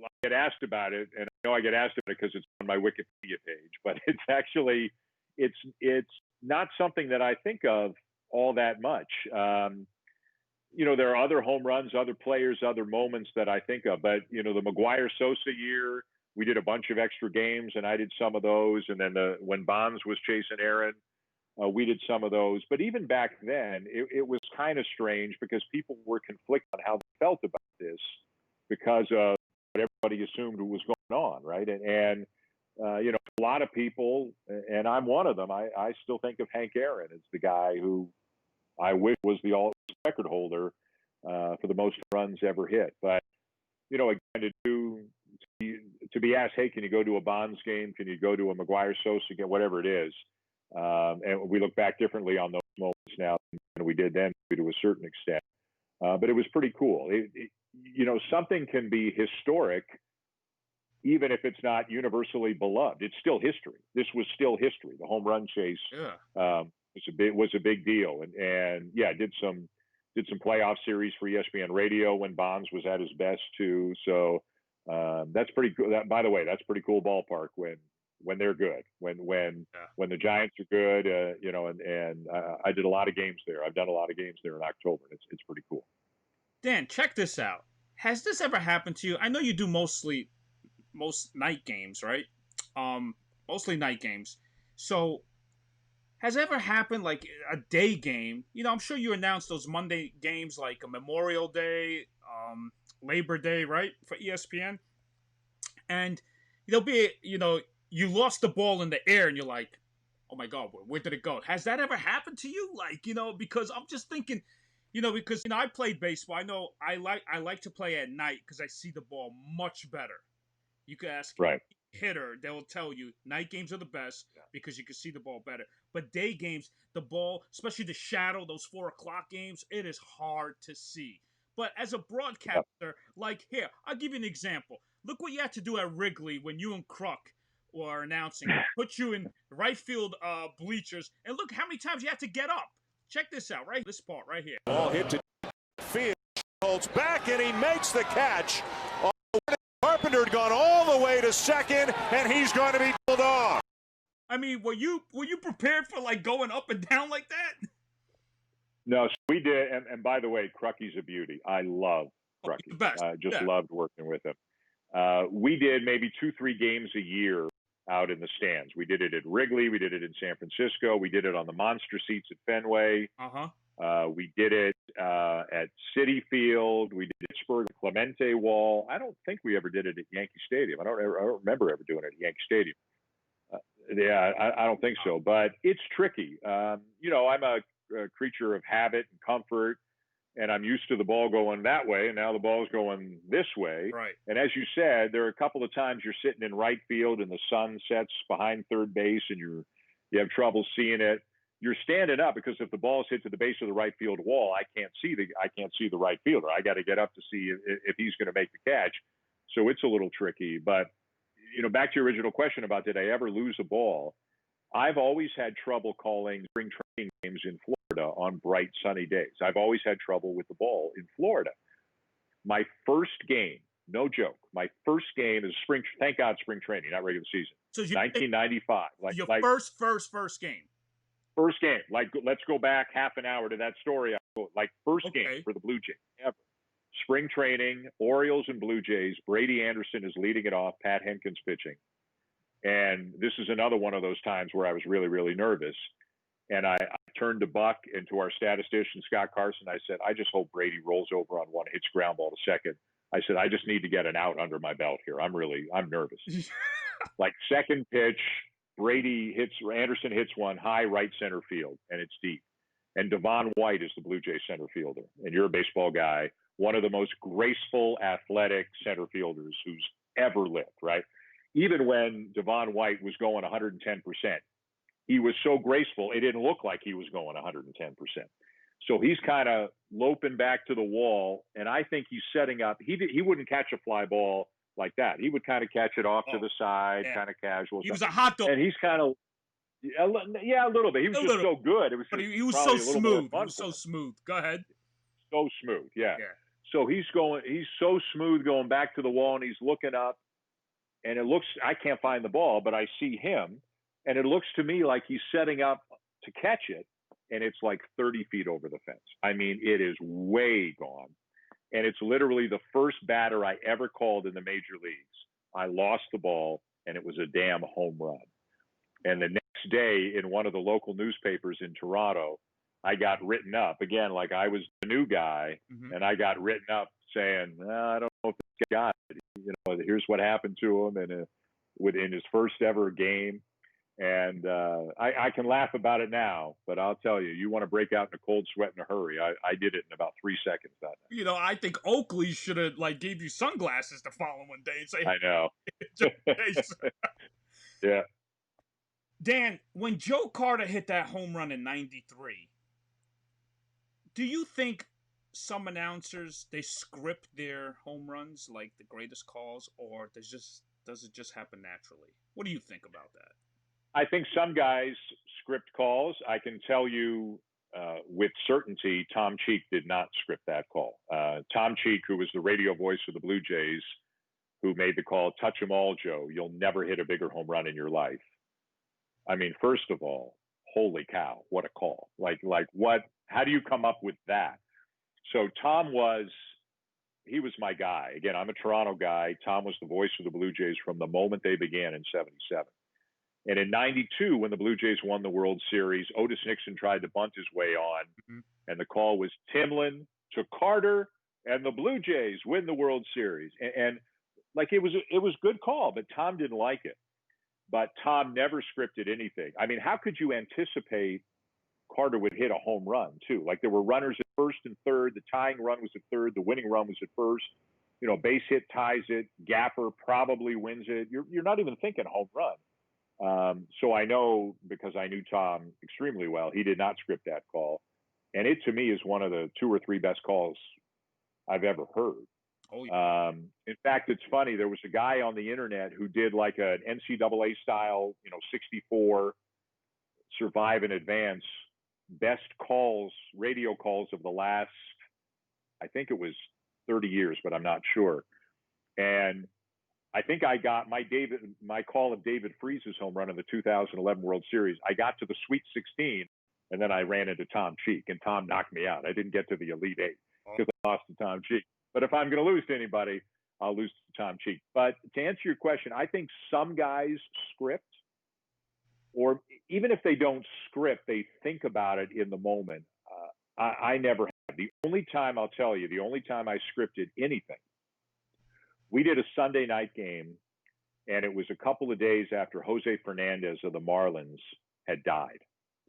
I get asked about it, and I know I get asked about it because it's on my Wikipedia page. But it's not something that I think of all that much. There are other home runs, other players, other moments that I think of. But the McGuire-Sosa year, we did a bunch of extra games, and I did some of those. And then when Bonds was chasing Aaron, we did some of those. But even back then, it was kind of strange because people were conflicted on how they felt about this because of what everybody assumed was going on, right? And a lot of people, and I'm one of them, I still think of Hank Aaron as the guy who I wish was the all-record holder for the most runs ever hit. But, again, to be asked, "Hey, can you go to a Bonds game? Can you go to a McGuire-Sosa game?" Whatever it is. And we look back differently on those moments now than we did then to a certain extent. But it was pretty cool. Something can be historic even if it's not universally beloved. It's still history. This was still history. The home run chase was a big deal. And did some playoff series for ESPN Radio when Bonds was at his best too. So that's pretty cool. By the way, that's pretty cool ballpark when they're good, when the Giants are good, and I did a lot of games there. I've done a lot of games there in October. It's pretty cool. Dan, check this out. Has this ever happened to you? I know you do most night games, right? mostly night games. So has it ever happened like a day game? I'm sure you announced those Monday games like a Memorial Day, Labor Day, right, for ESPN, and there'll be you lost the ball in the air and you're like, oh my god, where did it go? Has that ever happened to you? Like, because I'm just thinking, because I played baseball. I know I like to play at night because I see the ball much better. You can ask Right. hitter, they will tell you night games are the best because you can see the ball better. But day games, the ball, especially the shadow, those 4:00 games, it is hard to see. But as a broadcaster, like here, I'll give you an example. Look what you had to do at Wrigley when you and Kruk were announcing. Put you in right field bleachers, and look how many times you had to get up. Check this out, right? This part right here. Ball hit to field, holds back, and he makes the catch. Carpenter had gone all the way to second, and he's going to be pulled off. I mean, were you prepared for like going up and down like that? No, so we did. And by the way, Crucky's a beauty. I love Crucky. Just loved working with him. We did maybe 2-3 games a year out in the stands. We did it at Wrigley. We did it in San Francisco. We did it on the monster seats at Fenway. We did it at Citi Field. We did Pittsburgh, Clemente Wall. I don't think we ever did it at Yankee Stadium. I don't remember ever doing it at Yankee Stadium. I don't think so. But it's tricky. I'm a creature of habit and comfort, and I'm used to the ball going that way, and now the ball's going this way. Right. And as you said, there are a couple of times you're sitting in right field and the sun sets behind third base, and you have trouble seeing it. You're standing up because if the ball's hit to the base of the right field wall, I can't see the right fielder. I got to get up to see if he's going to make the catch. So it's a little tricky. But back to your original question about did I ever lose a ball? I've always had trouble calling spring training games in Florida on bright sunny days. I've always had trouble with the ball in Florida. My first game, no joke, my first game is thank God spring training, not regular season. So 1995. First game. First game. Like, let's go back half an hour to that story. First game for the Blue Jays ever. Spring training, Orioles and Blue Jays. Brady Anderson is leading it off. Pat Henkins pitching. And this is another one of those times where I was really, really nervous. And I turned to Buck and to our statistician, Scott Carson. I said, I just hope Brady rolls over on one, hits ground ball to second. I said, I just need to get an out under my belt here. I'm nervous. Like second pitch, Anderson hits one high right center field, and it's deep. And Devon White is the Blue Jays center fielder. And you're a baseball guy, one of the most graceful, athletic center fielders who's ever lived, right? Even when Devon White was going 110%, he was so graceful, it didn't look like he was going 110%. So he's kind of loping back to the wall, and I think he's setting up. He wouldn't catch a fly ball like that. He would kind of catch it off to the side, kind of casual. He was a hot dog. And he's kind of, a little bit. He was just so good. It was but he was so smooth. He was so smooth. Go ahead. So smooth, yeah. So he's so smooth going back to the wall, and he's looking up, and it looks, I can't find the ball, but I see him, and it looks to me like he's setting up to catch it, and it's like 30 feet over the fence. I mean, it is way gone. And it's literally the first batter I ever called in the major leagues. I lost the ball, and it was a damn home run. And the next day in one of the local newspapers in Toronto, I got written up again, like I was the new guy, and I got written up saying, I don't know if this guy, here's what happened to him in his first ever game. And I can laugh about it now, but I'll tell you, you want to break out in a cold sweat in a hurry. I did it in about 3 seconds that night. I think Oakley should have gave you sunglasses the following day and say, I know. Yeah. Dan, when Joe Carter hit that home run in 93, do you think some announcers, they script their home runs like the greatest calls, or does it just happen naturally? What do you think about that? I think some guys script calls. I can tell you with certainty, Tom Cheek did not script that call. Tom Cheek, who was the radio voice for the Blue Jays, who made the call, touch 'em all, Joe. You'll never hit a bigger home run in your life. I mean, first of all, holy cow, what a call. Like what, how do you come up with that? So Tom he was my guy. Again, I'm a Toronto guy. Tom was the voice of the Blue Jays from the moment they began in 77. And in '92, when the Blue Jays won the World Series, Otis Nixon tried to bunt his way on, and the call was Timlin to Carter, and the Blue Jays win the World Series. And like it was good call, but Tom didn't like it. But Tom never scripted anything. I mean, how could you anticipate Carter would hit a home run too? Like there were runners at first and third. The tying run was at third. The winning run was at first. You know, base hit ties it. Gapper probably wins it. You're not even thinking home run. So I know, because I knew Tom extremely well, he did not script that call. And it, to me, is one of the 2 or 3 best calls I've ever heard. Oh, yeah. In fact, it's funny. There was a guy on the internet who did like an NCAA style, 64 survive in advance best calls, radio calls of the last, I think it was 30 years, but I'm not sure. And I think I got my call of David Freese's home run in the 2011 World Series. I got to the Sweet 16, and then I ran into Tom Cheek, and Tom knocked me out. I didn't get to the Elite Eight because I lost to Tom Cheek. But if I'm going to lose to anybody, I'll lose to Tom Cheek. But to answer your question, I think some guys script, or even if they don't script, they think about it in the moment. I never have. The only time I scripted anything, we did a Sunday night game, and it was a couple of days after Jose Fernandez of the Marlins had died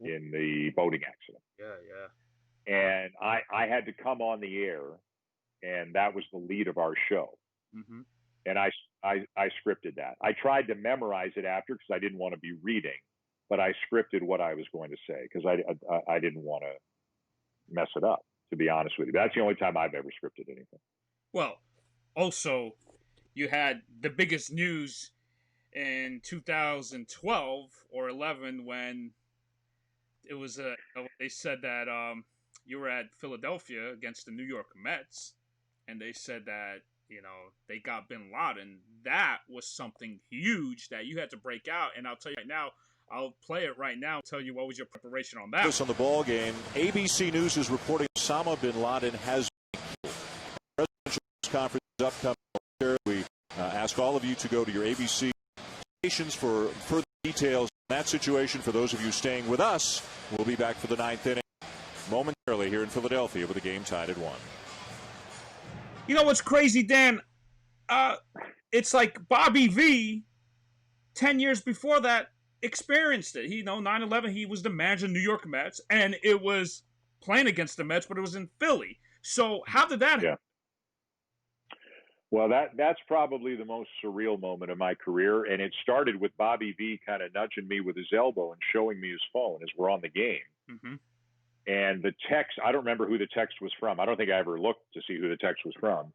in the boating accident. Yeah. And I had to come on the air, and that was the lead of our show. Mm-hmm. And I scripted that. I tried to memorize it after because I didn't want to be reading, but I scripted what I was going to say because I didn't want to mess it up, to be honest with you. That's the only time I've ever scripted anything. Well, also, you had the biggest news in 2012 or 11 when it was they said that you were at Philadelphia against the New York Mets, and they said that they got Bin Laden. That was something huge that you had to break out. And I'll tell you right now, I'll play it right now. Tell you what was your preparation on that. This on the ball game. ABC News is reporting Osama bin Laden has been killed. Presidential conference is upcoming. We ask all of you to go to your ABC stations for further details on that situation. For those of you staying with us, we'll be back for the 9th inning momentarily here in Philadelphia with the game tied at 1. You know what's crazy, Dan? It's like Bobby V, 10 years before that, experienced it. 9/11, he was the manager of New York Mets, and it was playing against the Mets, but it was in Philly. So how did that happen? Well, that's probably the most surreal moment of my career, and it started with Bobby V kind of nudging me with his elbow and showing me his phone as we're on the game. Mm-hmm. And the text, I don't remember who the text was from. I don't think I ever looked to see who the text was from.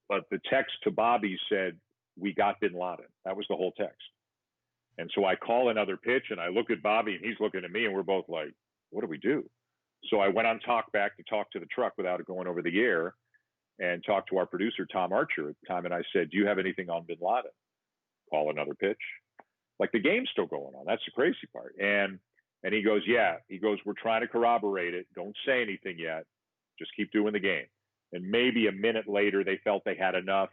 But the text to Bobby said, "We got Bin Laden." That was the whole text. And so I call another pitch, and I look at Bobby, and he's looking at me, and we're both like, what do we do? So I went on talkback to talk to the truck without it going over the air and talked to our producer, Tom Archer, at the time. And I said, do you have anything on Bin Laden? Call another pitch. Like, the game's still going on. That's the crazy part. And he goes, yeah. He goes, we're trying to corroborate it. Don't say anything yet. Just keep doing the game. And maybe a minute later, they felt they had enough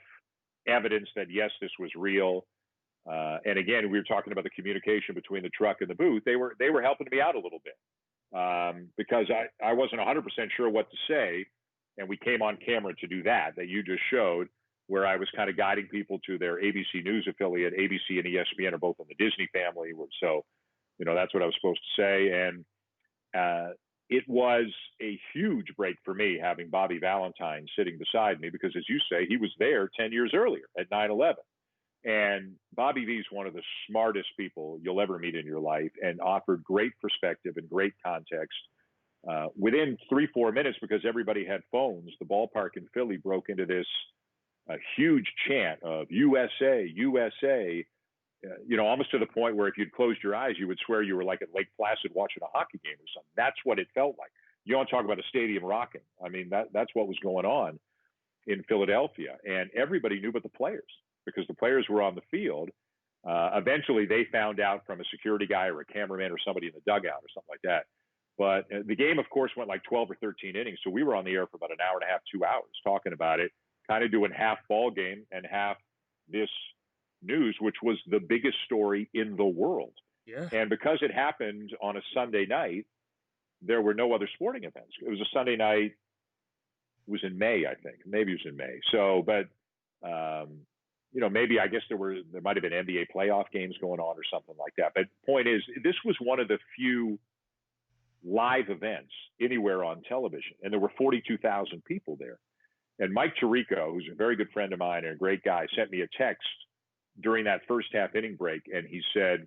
evidence that, yes, this was real. And again, we were talking about the communication between the truck and the booth. They were helping me out a little bit because I wasn't 100% sure what to say. And we came on camera to do that you just showed, where I was kind of guiding people to their ABC News affiliate. ABC and ESPN are both in the Disney family. So, that's what I was supposed to say. And it was a huge break for me having Bobby Valentine sitting beside me because, as you say, he was there 10 years earlier at 9/11. And Bobby V is one of the smartest people you'll ever meet in your life and offered great perspective and great context. Within 3-4 minutes, because everybody had phones, the ballpark in Philly broke into this huge chant of USA, USA, almost to the point where if you'd closed your eyes, you would swear you were like at Lake Placid watching a hockey game or something. That's what it felt like. You don't talk about a stadium rocking. I mean, that's what was going on in Philadelphia. And everybody knew but the players, because the players were on the field. Eventually, they found out from a security guy or a cameraman or somebody in the dugout or something like that. But the game, of course, went like 12 or 13 innings. So we were on the air for about an hour and a half, 2 hours talking about it, kind of doing half ball game and half this news, which was the biggest story in the world. Yeah. And because it happened on a Sunday night, there were no other sporting events. It was a Sunday night. It was in May, I think. Maybe it was in May. So, but maybe I guess there might have been NBA playoff games going on or something like that. But point is, this was one of the few live events anywhere on television, and there were 42,000 people there. And Mike Tirico, who's a very good friend of mine and a great guy, sent me a text during that first half inning break, and he said,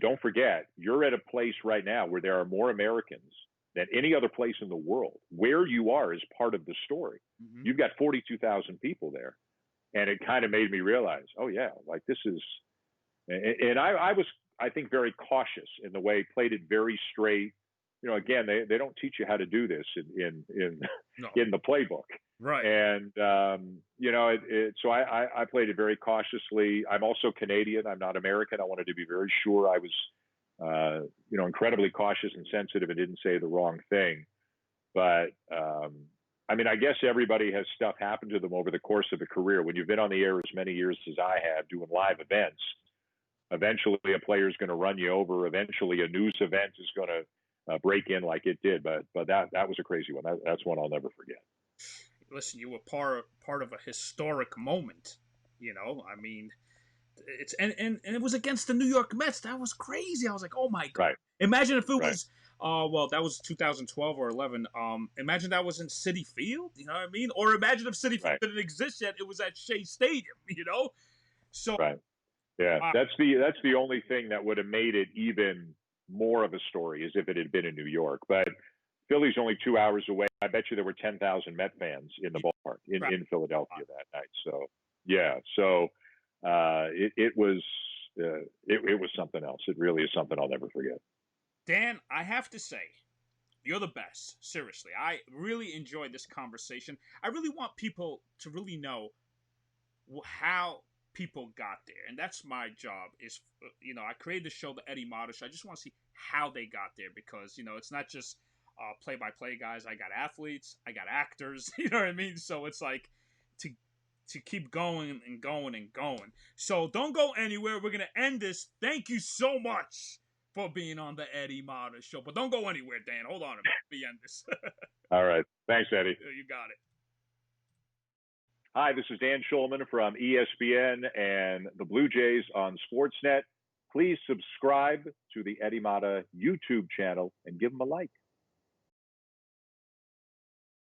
don't forget, you're at a place right now where there are more Americans than any other place in the world. Where you are is part of the story. Mm-hmm. You've got 42,000 people there. And it kind of made me realize, oh, yeah, like this is – and I was, I think, very cautious in the way, played it very straight. Again, they don't teach you how to do this in the playbook. Right. And, so I played it very cautiously. I'm also Canadian. I'm not American. I wanted to be very sure I was, incredibly cautious and sensitive and didn't say the wrong thing. But, I guess everybody has stuff happen to them over the course of a career. When you've been on the air as many years as I have doing live events, eventually a player is going to run you over. Eventually a news event is going to break in like it did. But that was a crazy one. That's one I'll never forget. Listen, you were part of a historic moment. It's and it was against the New York Mets. That was crazy. I was like, oh my God. Right. Imagine if it was that was 2012 or 11. Imagine that was in Citi Field, you know what I mean? Or imagine if Citi Field didn't exist yet, it was at Shea Stadium, So right. Yeah, that's the only thing that would have made it even more of a story, is if it had been in New York. But Philly's only 2 hours away. I bet you there were 10,000 Met fans in the ballpark in Philadelphia that night. So yeah, it was something else. It really is something I'll never forget. Dan, I have to say, you're the best. Seriously, I really enjoyed this conversation. I really want people to really know how people got there, and that's my job. Is I created the show, the Eddie Mata Show. I just want to see how they got there, because it's not just play-by-play guys. I got athletes, I got actors. You know what I mean? So it's like to keep going and going and going. So don't go anywhere. We're gonna end this. Thank you so much for being on the Eddie Mata Show. But don't go anywhere, Dan. Hold on a minute. We end this. All right. Thanks, Eddie. You got it. Hi, this is Dan Shulman from ESPN and the Blue Jays on Sportsnet. Please subscribe to the Eddie Mata YouTube channel and give them a like.